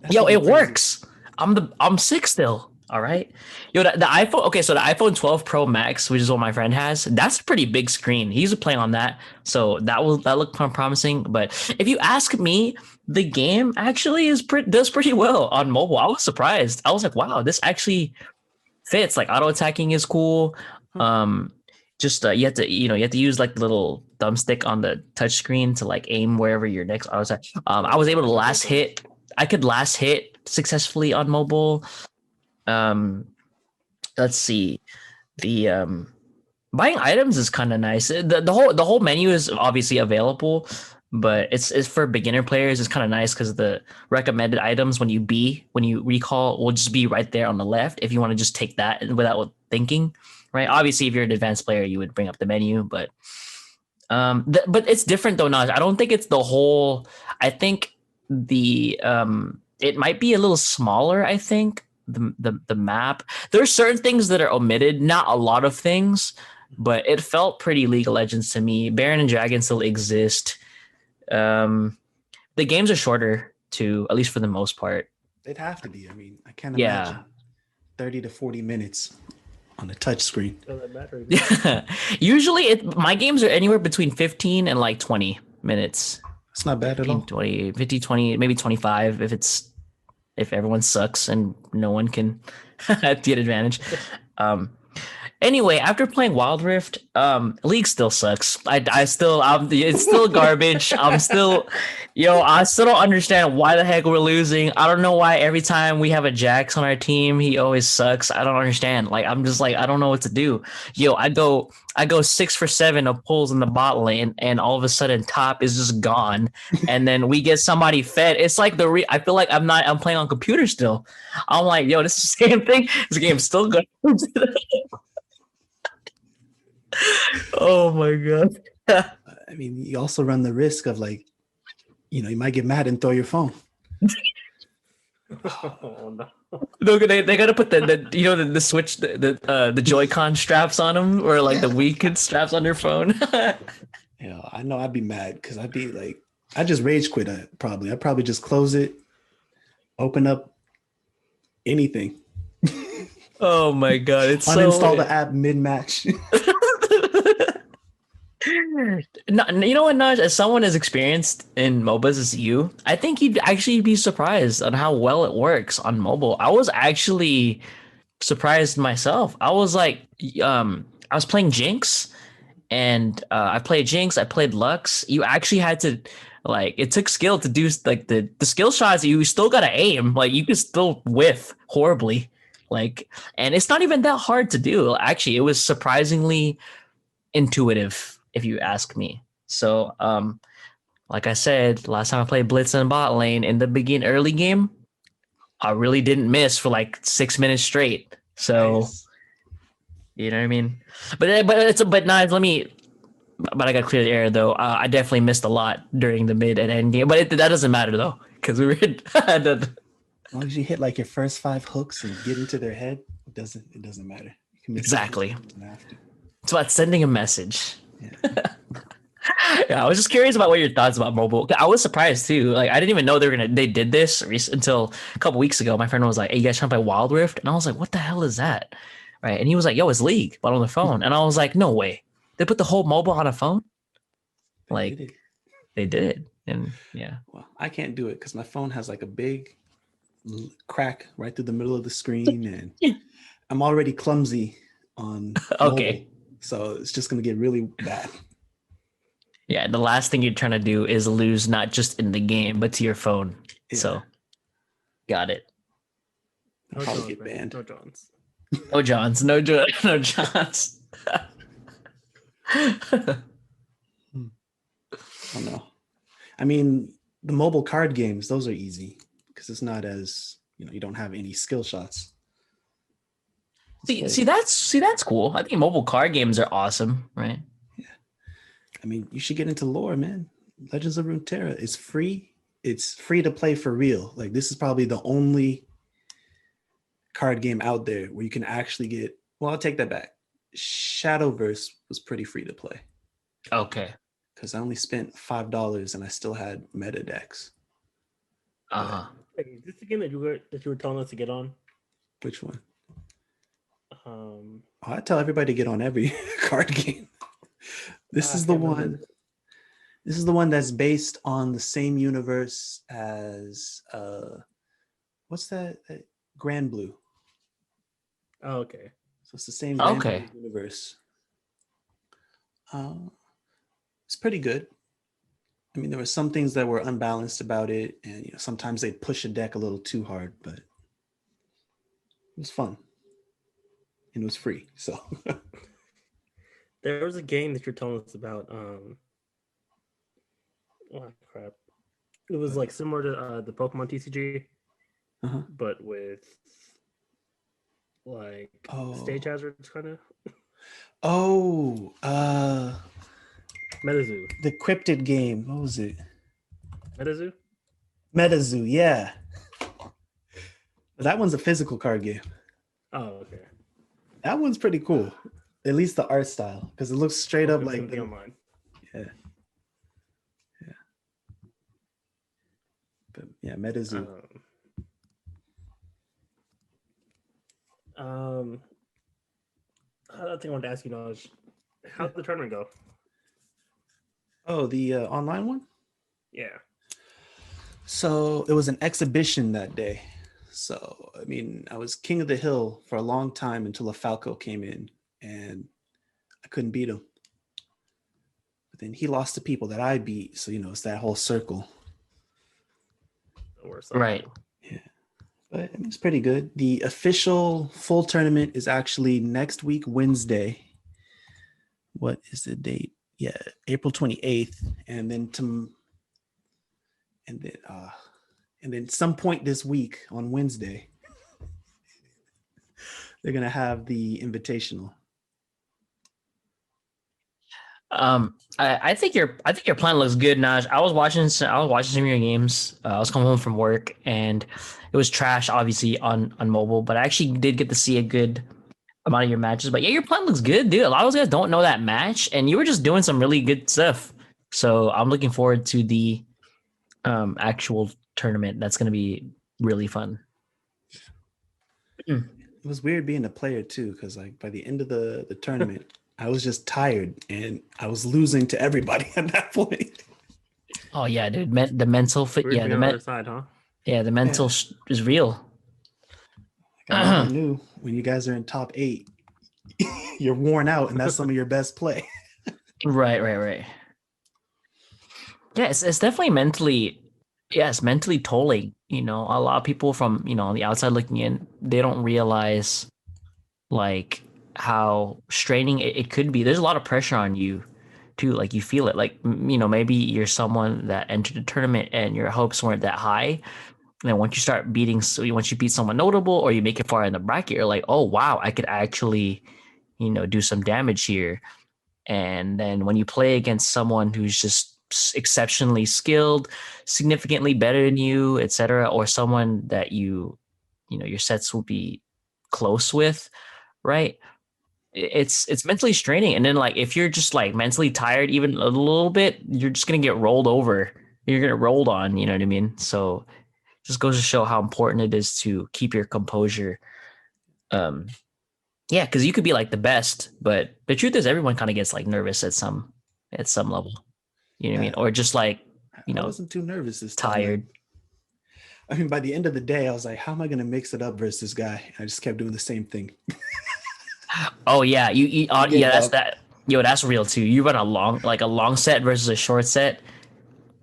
That's Yo, it crazy. works. I'm sick still. All right. Yo, the iPhone. Okay, so the iPhone 12 Pro Max, which is what my friend has, that's a pretty big screen. He's playing on that, so that looked promising. But if you ask me, the game actually does pretty well on mobile. I was surprised. I was like, wow, this actually fits. Like auto attacking is cool. Just you have to use like the little thumbstick on the touch screen to like aim wherever your next auto attack. I was able to last hit. I could last hit successfully on mobile. Let's see. The buying items is kind of nice. The whole menu is obviously available, but it's for beginner players. It's kind of nice because the recommended items when you recall will just be right there on the left if you want to just take that without thinking. Right. Obviously, if you're an advanced player, you would bring up the menu, but but it's different though. Naj. I don't think it's the whole. I think it might be a little smaller. I think the map. There are certain things that are omitted. Not a lot of things, but it felt pretty League of Legends to me. Baron and Dragon still exist. The games are shorter too, at least for the most part. They'd have to be. I mean, I can't imagine 30 to 40 minutes on the touch screen. Doesn't matter. Usually my games are anywhere between 15 and like 20 minutes. It's not bad 15, at all. 20, 50, 20, maybe 25 if everyone sucks and no one can get advantage. Anyway, after playing Wild Rift, League still sucks. It's still garbage. I still don't understand why the heck we're losing. I don't know why every time we have a Jax on our team, he always sucks. I don't understand. Like, I'm just like, I don't know what to do. Yo, I go 6 for 7 of pulls in the bot lane, and all of a sudden top is just gone. And then we get somebody fed. It's like I feel like I'm playing on computer still. I'm like, yo, this is the same thing. This game's still good. Oh my god. I mean, you also run the risk of like, you might get mad and throw your phone. Oh no. No, they gotta put the switch the Joy-Con straps on them, or like the Wii straps on their phone. I know I'd be mad because I'd be like, I just rage quit. I'd probably just close it, open up anything. Oh my god, it's uninstall the app mid-match. No, you know what, Naj? As someone as experienced in Mobas as you, I think you'd actually be surprised on how well it works on mobile. I was actually surprised myself. I was like, I was playing Jinx, and I played Lux. You actually had to, like, it took skill to do like the skill shots. You still gotta aim. Like, you could still whiff horribly. Like, and it's not even that hard to do. Actually, it was surprisingly intuitive, if you ask me. So, like I said, last time I played Blitz and bot lane in the early game, I really didn't miss for like 6 minutes straight. So, Nice. You know what I mean? But I got to clear the air though. I definitely missed a lot during the mid and end game, but that doesn't matter though, because we were as long as you hit like your first 5 hooks and get into their head, it doesn't matter. You can miss exactly. after. It's about sending a message. Yeah. Yeah, I was just curious about what your thoughts about mobile. I was surprised too. Like, I didn't even know they did this until a couple weeks ago. My friend was like, "Hey, you guys trying to play Wild Rift?" And I was like, "What the hell is that?" Right? And he was like, "Yo, it's League, but on the phone." And I was like, "No way! They put the whole mobile on a phone?" Like, they did. And yeah. Well, I can't do it because my phone has like a big crack right through the middle of the screen, and I'm already clumsy on Okay. mobile, so it's just gonna get really bad. Yeah, the last thing you're trying to do is lose not just in the game, but to your phone. Yeah. So Got it. I'll probably get man. banned. No Johns. No Johns. No Johns. I don't know. I mean, the mobile card games, those are easy because it's not as, you don't have any skill shots. See, that's cool. I think mobile card games are awesome, right? Yeah. I mean, you should get into lore, man. Legends of Runeterra is free. It's free to play for real. Like, this is probably the only card game out there where you can actually get, well, I'll take that back. Shadowverse was pretty free to play. Okay. Because I only spent $5 and I still had meta decks. Hey, is this the game that you were telling us to get on? Which one? I tell everybody to get on every card game. This is the one. This is the one that's based on the same universe as what's that? Grand Blue. Oh, okay. So it's the same Grand Blue universe. It's pretty good. I mean, there were some things that were unbalanced about it, and sometimes they'd push a deck a little too hard, but it was fun. And it was free, so. There was a game that you're telling us about. Oh crap! It was like similar to the Pokemon TCG, but with like stage hazards, kind of. MetaZoo. The cryptid game. What was it? MetaZoo. MetaZoo, yeah. That one's a physical card game. Oh, okay. That one's pretty cool. At least the art style, because it looks straight up like the online. Yeah. But yeah, MetaZoo. I think I wanted to ask you, Naj, how did the tournament go? Oh, the online one? Yeah. So it was an exhibition that day. So, I mean, I was king of the hill for a long time until a Falco came in and I couldn't beat him. But then he lost to people that I beat. So, it's that whole circle. Right. Yeah. But it's pretty good. The official full tournament is actually next week, Wednesday. What is the date? Yeah, April 28th. And then some point this week on Wednesday, they're gonna have the invitational. I think your plan looks good, Naj. I was watching some of your games. I was coming home from work and it was trash, obviously on mobile, but I actually did get to see a good amount of your matches. But yeah, your plan looks good, dude. A lot of those guys don't know that match, and you were just doing some really good stuff. So I'm looking forward to the actual tournament. That's gonna be really fun. It was weird being a player too, because like by the end of the tournament, I was just tired and I was losing to everybody at that point. Oh yeah, dude. The mental fit. Yeah, the other side, huh? Yeah, the mental is real. Like I knew when you guys are in top 8, you're worn out, and that's some of your best play. Right. Yeah, it's definitely mentally. Yeah, it's mentally tolling. A lot of people from on the outside looking in, they don't realize like how straining it could be. There's a lot of pressure on you too. Like you feel it. Like maybe you're someone that entered the tournament and your hopes weren't that high. And then once you beat someone notable or you make it far in the bracket, you're like, oh wow, I could actually, do some damage here. And then when you play against someone who's just exceptionally skilled, significantly better than you, etc., or someone that your sets will be close with, right? It's mentally straining. And then like if you're just like mentally tired even a little bit, you're just gonna get rolled over. You're gonna get rolled on, you know what I mean? So it just goes to show how important it is to keep your composure. Yeah, because you could be like the best, but the truth is everyone kind of gets like nervous at some level. You know what I mean? Or just like, I wasn't too nervous this time. Tired. I mean, by the end of the day, I was like, how am I going to mix it up versus this guy? I just kept doing the same thing. Oh yeah. That's that. Yo, that's real too. You run a long set versus a short set.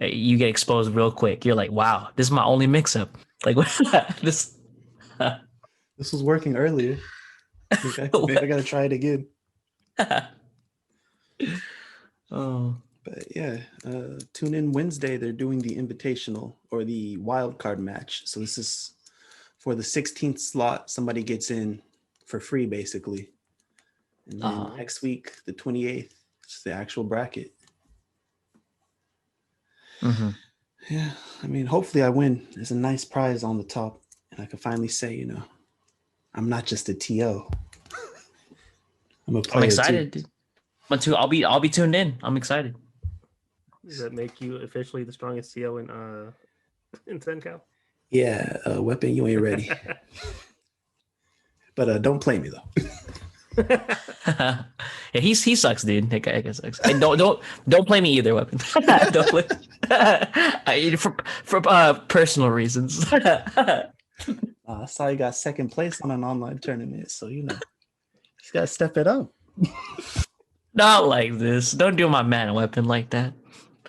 You get exposed real quick. You're like, wow, this is my only mix up. Like what this? This was working earlier. Maybe I gotta try it again. Oh, But yeah, tune in Wednesday. They're doing the invitational or the wild card match. So this is for the 16th slot. Somebody gets in for free, basically. And then next week, the 28th, it's the actual bracket. mm-hmm. Yeah, I mean, hopefully I win. There's a nice prize on the top, and I can finally say, I'm not just a TO. I'm excited, too. dude. But too, I'll be tuned in. I'm excited. Does that make you officially the strongest CO in Senko? Yeah, Weapon, you ain't ready. But don't play me though. Yeah, he sucks, dude. That guy sucks. And don't play me either, Weapon. Don't play. For personal reasons. I saw you got second place on an online tournament, so you gotta step it up. Not like this. Don't do my man Weapon like that.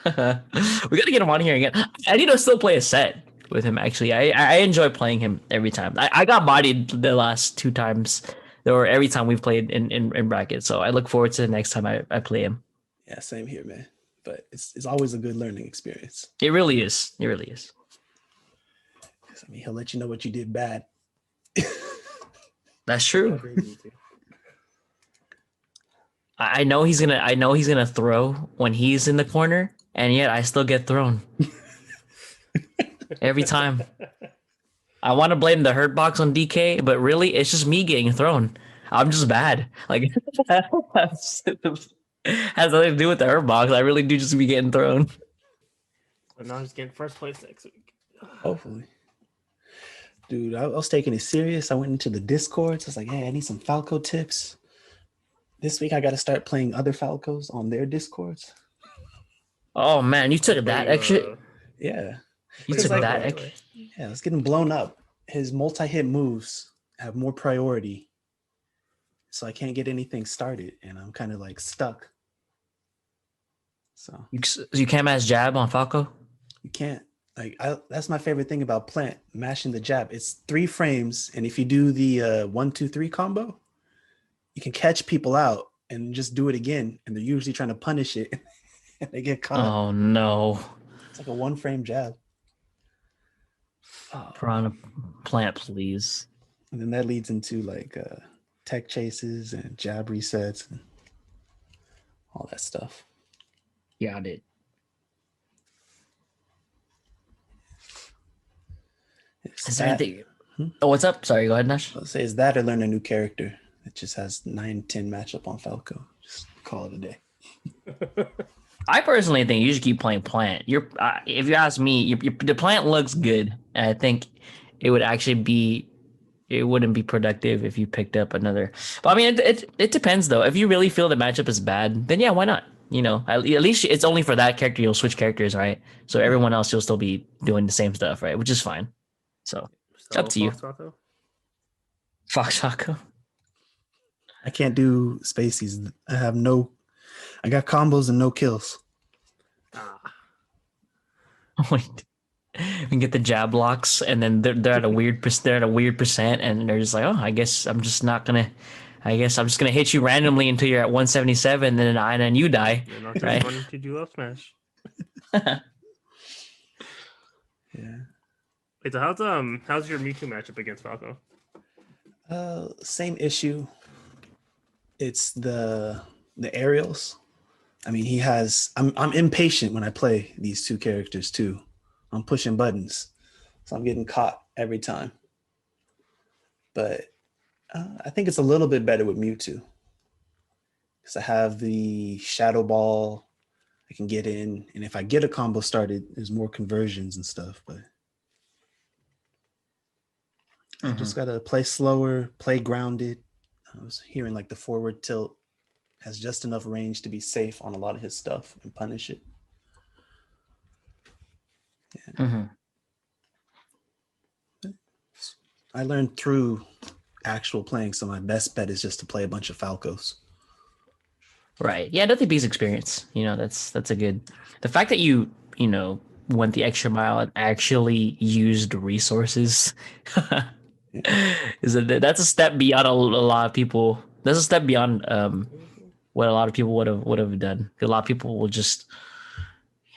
We gotta get him on here again. I need to still play a set with him. Actually, I enjoy playing him every time. I got bodied the last 2 times, or every time we've played in brackets. So I look forward to the next time I play him. Yeah, same here, man. But it's always a good learning experience. It really is. It really is. I mean, he'll let you know what you did bad. That's true. I know he's gonna throw when he's in the corner, and yet I still get thrown every time. I want to blame the hurt box on DK, but really it's just me getting thrown. I'm just bad. Like has nothing to do with the hurt box. I really do just be getting thrown. But now I'm just getting first place next week. Hopefully. Dude, I was taking it serious. I went into the Discords. I was like, hey, I need some Falco tips. This week I got to start playing other Falcos on their Discords. Oh man, you took that extra. Yeah, you took that extra. Yeah, it's getting blown up. His multi-hit moves have more priority, so I can't get anything started, and I'm kind of like stuck. So you can't mash jab on Falco. You can't. That's my favorite thing about Plant, mashing the jab. It's 3 frames, and if you do the 1-2-3 combo, you can catch people out and just do it again, and they're usually trying to punish it, and they get caught. Oh no! It's like a 1-frame jab. Piranha Plant, please. And then that leads into tech chases and jab resets and all that stuff. Got it. Is there anything? Oh, what's up? Sorry, go ahead, Nash. I'll say is that or learn a new character that just has 9-10 matchup on Falco. Just call it a day. I personally think you should keep playing Plant. If you ask me, the Plant looks good, and I think it would actually it wouldn't be productive if you picked up another. But I mean, it depends though. If you really feel the matchup is bad, then yeah, why not? At least it's only for that character you'll switch characters, right? So everyone else you'll still be doing the same stuff, right? Which is fine. So up to you. Fox Falco. I can't do spacies. I got combos and no kills. Wait. We can get the jab blocks, and then they're at a weird percent, and they're just like, oh, I guess I'm just gonna hit you randomly until you're at 177, and then you die. Right? To do up smash. Yeah. Wait, so how's your Mewtwo matchup against Falco? Same issue. It's the aerials. I mean, he has. I'm impatient when I play these 2 characters too. I'm pushing buttons, so I'm getting caught every time. But I think it's a little bit better with Mewtwo because I have the Shadow Ball. I can get in, and if I get a combo started, there's more conversions and stuff. But I just gotta play slower, play grounded. I was hearing the forward tilt has just enough range to be safe on a lot of his stuff and punish it. Yeah. I learned through actual playing, so my best bet is just to play a bunch of Falcos. Right. Yeah, nothing beats experience. That's a good. The fact that you went the extra mile and actually used resources. That's a step beyond a lot of people. That's a step beyond what a lot of people would have done. A lot of people will just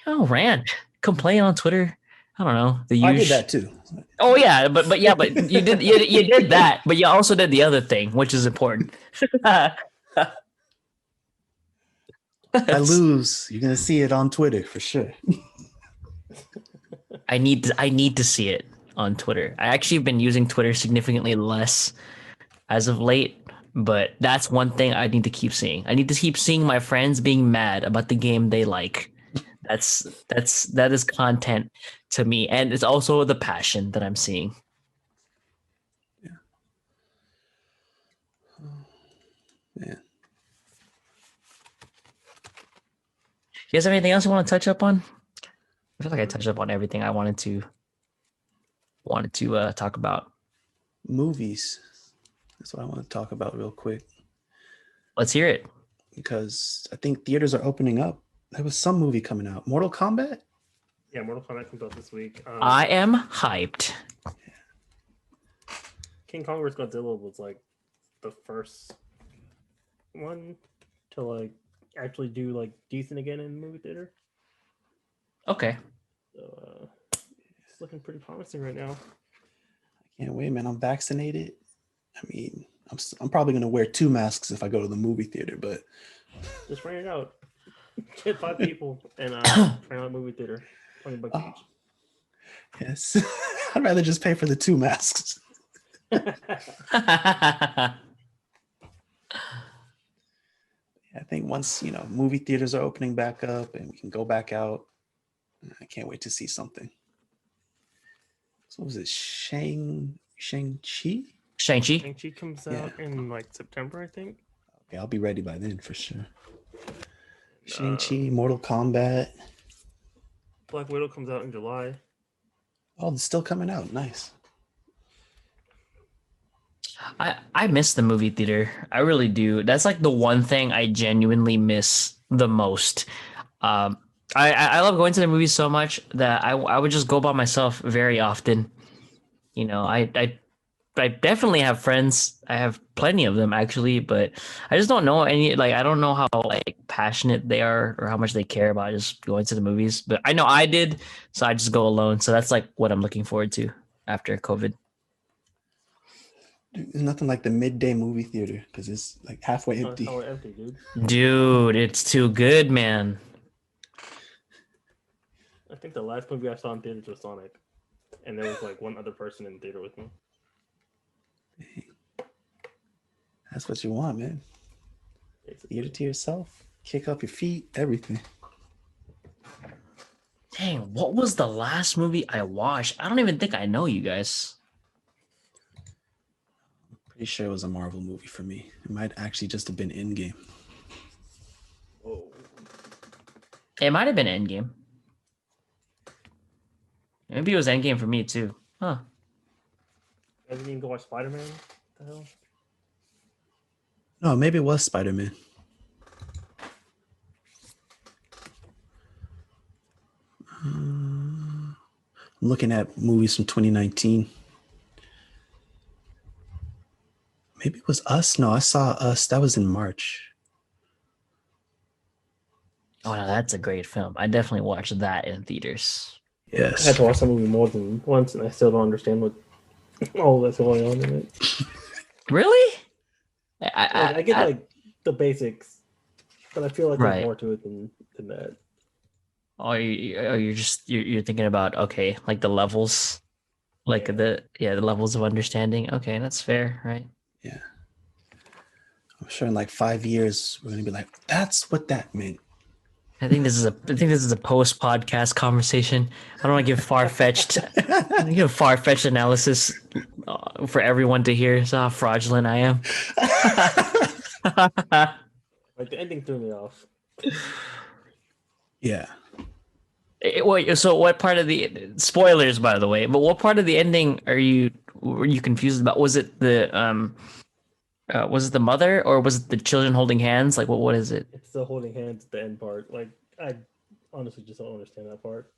rant, complain on Twitter. I don't know. I did that too. Oh yeah, but you did that, but you also did the other thing, which is important. I lose. You're gonna see it on Twitter for sure. I need to see it on Twitter. I actually have been using Twitter significantly less as of late, but that's one thing I need to keep seeing. I need to keep seeing my friends being mad about the game they like. That is content to me, and it's also the passion that I'm seeing. Yeah. Yeah. You guys have anything else you want to touch up on? I feel like I touched up on everything I wanted to talk about. Movies. That's what I want to talk about real quick. Let's hear it. Because I think theaters are opening up. There was some movie coming out. Mortal Kombat? Yeah, Mortal Kombat comes out this week. I am hyped. King Kong vs. Godzilla was like the first one to like actually do like decent again in the movie theater. Okay. So it's looking pretty promising right now. I can't wait, man. I'm vaccinated. I mean, I'm probably gonna wear 2 masks if I go to the movie theater, but just rent it out. Get 5 people and try out movie theater. $20 each. Yes. I'd rather just pay for the 2 masks. I think once, movie theaters are opening back up and we can go back out, I can't wait to see something. So what was it? Shang-Chi? Shang-Chi? Shang-Chi comes out in like September, I think. Okay, I'll be ready by then for sure. Shang-Chi, Mortal Kombat. Black Widow comes out in July. Oh, it's still coming out. Nice. I miss the movie theater. I really do. That's like the one thing I genuinely miss the most. I love going to the movies so much that I would just go by myself very often. I definitely have friends. I have plenty of them actually, but I just don't know any. Like I don't know how like passionate they are or how much they care about just going to the movies. But I know I did, so I just go alone. So that's like what I'm looking forward to after COVID. Dude, there's nothing like the midday movie theater because it's like halfway empty. It's empty, dude. Dude, it's too good, man. I think the last movie I saw in theaters was Sonic, and there was like one other person in the theater with me. That's what you want, man. Theater to yourself, kick up your feet, everything. Dang, what was the last movie I watched? I don't even think I know, you guys. Pretty sure it was a Marvel movie for me. It might actually just have been Endgame. Whoa. It might have been Endgame. Maybe it was Endgame for me too. Huh. I didn't even go watch Spider-Man. What the hell? No, maybe it was Spider-Man. I'm looking at movies from 2019. Maybe it was Us. No, I saw Us. That was in March. Oh, no, that's a great film. I definitely watched that in theaters. Yes. I had to watch that movie more than once, and I still don't understand what all that's going on in it. Really? I get like the basics, but I feel like Right. there's more to it than that. Oh, you're thinking about like the levels, like the levels of understanding. Okay, that's fair, right? Yeah. I'm sure in like 5 years we're gonna be like, that's what that meant. I think this is a post podcast conversation. I don't want to give far fetched analysis for everyone to hear. So how fraudulent I am. Like the ending threw me off. Yeah. Wait, so what part of the spoilers, by the way? But what part of the ending were you confused about? Was it the mother or was it the children holding hands? Like what is it? It's the holding hands at the end part. Like I honestly just don't understand that part.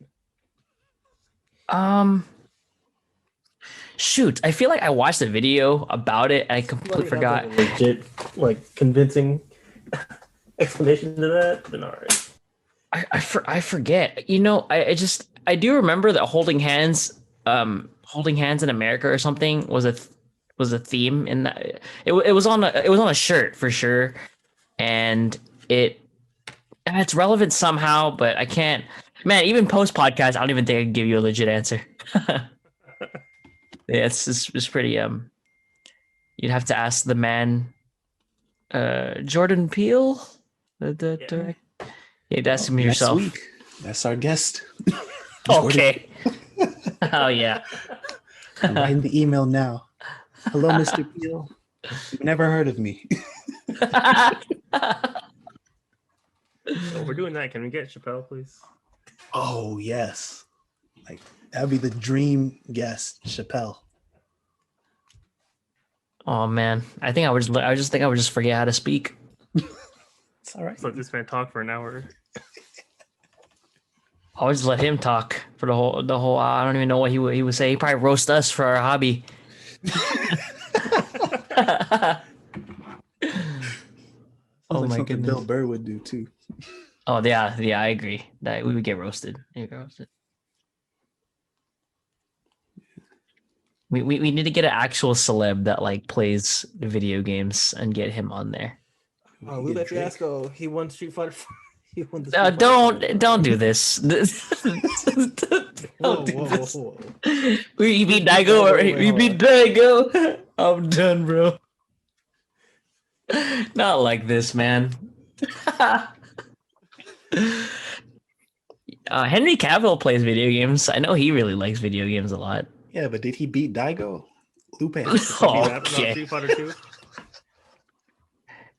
Shoot, I feel like I watched a video about it and I completely forgot. Legit, like convincing explanation to that. Then all right. I forget. You know, I do remember that holding hands in America or something was a theme in that. It was on a shirt for sure, and it's relevant somehow, but I can't. Man, even post podcast, I don't even think I can give you a legit answer. Yeah, it's pretty. You'd have to ask the man, Jordan Peele, the director. You'd ask him yourself. Next week, that's our guest. Okay. Oh yeah. I'm writing the email now. Hello, Mr. Peele. You've never heard of me. Oh, we're doing that. Can we get Chappelle, please? Oh yes, like that'd be the dream guest, Chappelle. Oh man, I just think I would just forget how to speak. It's all right. Let's let this man talk for an hour. I'll just let him talk for the whole. I don't even know what he would say. He probably roast us for our hobby. Oh my something goodness. Bill Burr would do too. Oh yeah, I agree. That we would get roasted. We need to get an actual celeb that like plays video games and get him on there. Lupe Fiasco, he won Street Fighter. He won the Don't do this. Whoa. We beat Daigo. We beat Daigo. I'm done, bro. Not like this, man. Henry Cavill plays video games. I know he really likes video games a lot. Yeah, but did he beat Daigo? Lupe. Okay. Street Fighter 2.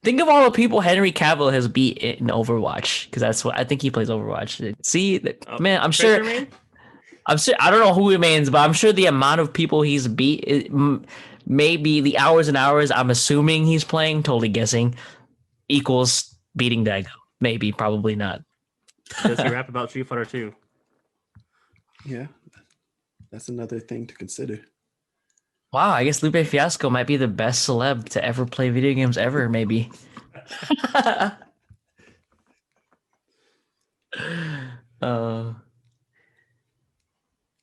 Think of all the people Henry Cavill has beat in Overwatch, because that's what I think he plays Overwatch. See, man, I'm sure. I don't know who he means, but I'm sure the amount of people he's beat, maybe the hours and hours. I'm assuming he's playing, totally guessing, equals beating Daigo. Maybe, probably not. Does he rap about Street Fighter 2? Yeah, that's another thing to consider. Wow, I guess Lupe Fiasco might be the best celeb to ever play video games ever, maybe. Do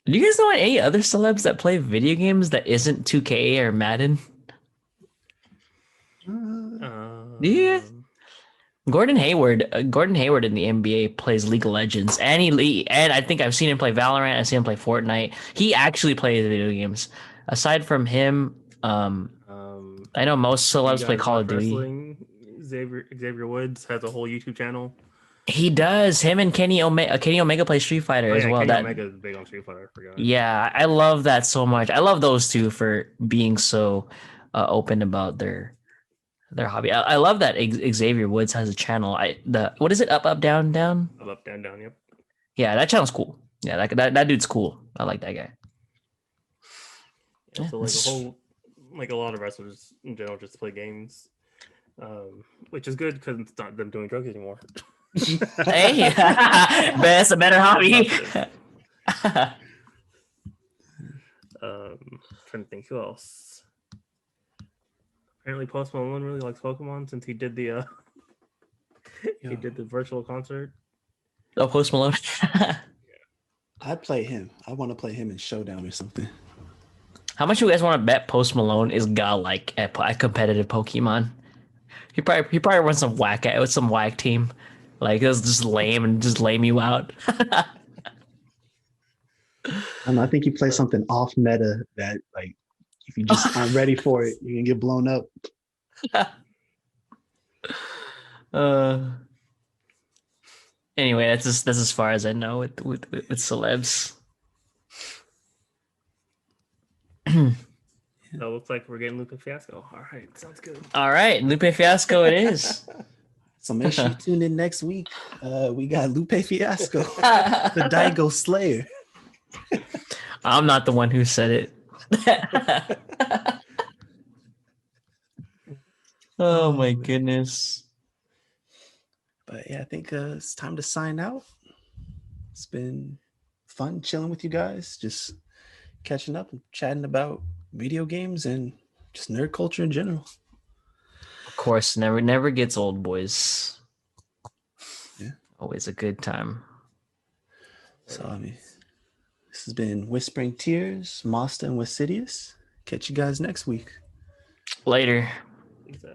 you guys know any other celebs that play video games that isn't 2K or Madden? Do you guys? Gordon Hayward in the NBA plays League of Legends, and I think I've seen him play Valorant. I've seen him play Fortnite. He actually plays video games. Aside from him, I know most celebs play Call of Duty. Xavier Woods has a whole YouTube channel. He does. Him and Kenny Omega play Street Fighter as well. Kenny Omega is big on Street Fighter. I forgot. Yeah, I love that so much. I love those two for being so open about their hobby. I love that Xavier Woods has a channel. What is it? Up, down, down. Up, down, down. Yep. Yeah, that channel's cool. Yeah, that dude's cool. I like that guy. Yeah, so like a lot of wrestlers in general just play games, which is good because it's not them doing drugs anymore. Hey, that's a better hobby. Trying to think who else. Apparently, Post Malone really likes Pokemon since he did the he did the virtual concert. Oh, Post Malone. I'd play him. I want to play him in Showdown or something. How much you guys want to bet Post Malone is godlike at competitive Pokemon? He probably runs some whack team. Like, it's just lame and just lame you out. I don't know, I think you play something off meta that, like, if you just aren't ready for it, you can get blown up. Anyway, that's as far as I know with celebs. So it looks like we're getting Lupe Fiasco. All right, sounds good. All right, Lupe Fiasco it is. So make sure you tune in next week. We got Lupe Fiasco, the Daigo Slayer. I'm not the one who said it. Oh my goodness. But yeah, I think it's time to sign out. It's been fun chilling with you guys, just catching up and chatting about video games and just nerd culture in general. Of course, never gets old, boys. Yeah. Always a good time. So, I mean, this has been Whispering Tears, Mossta, and Westsidious. Catch you guys next week. Later. So.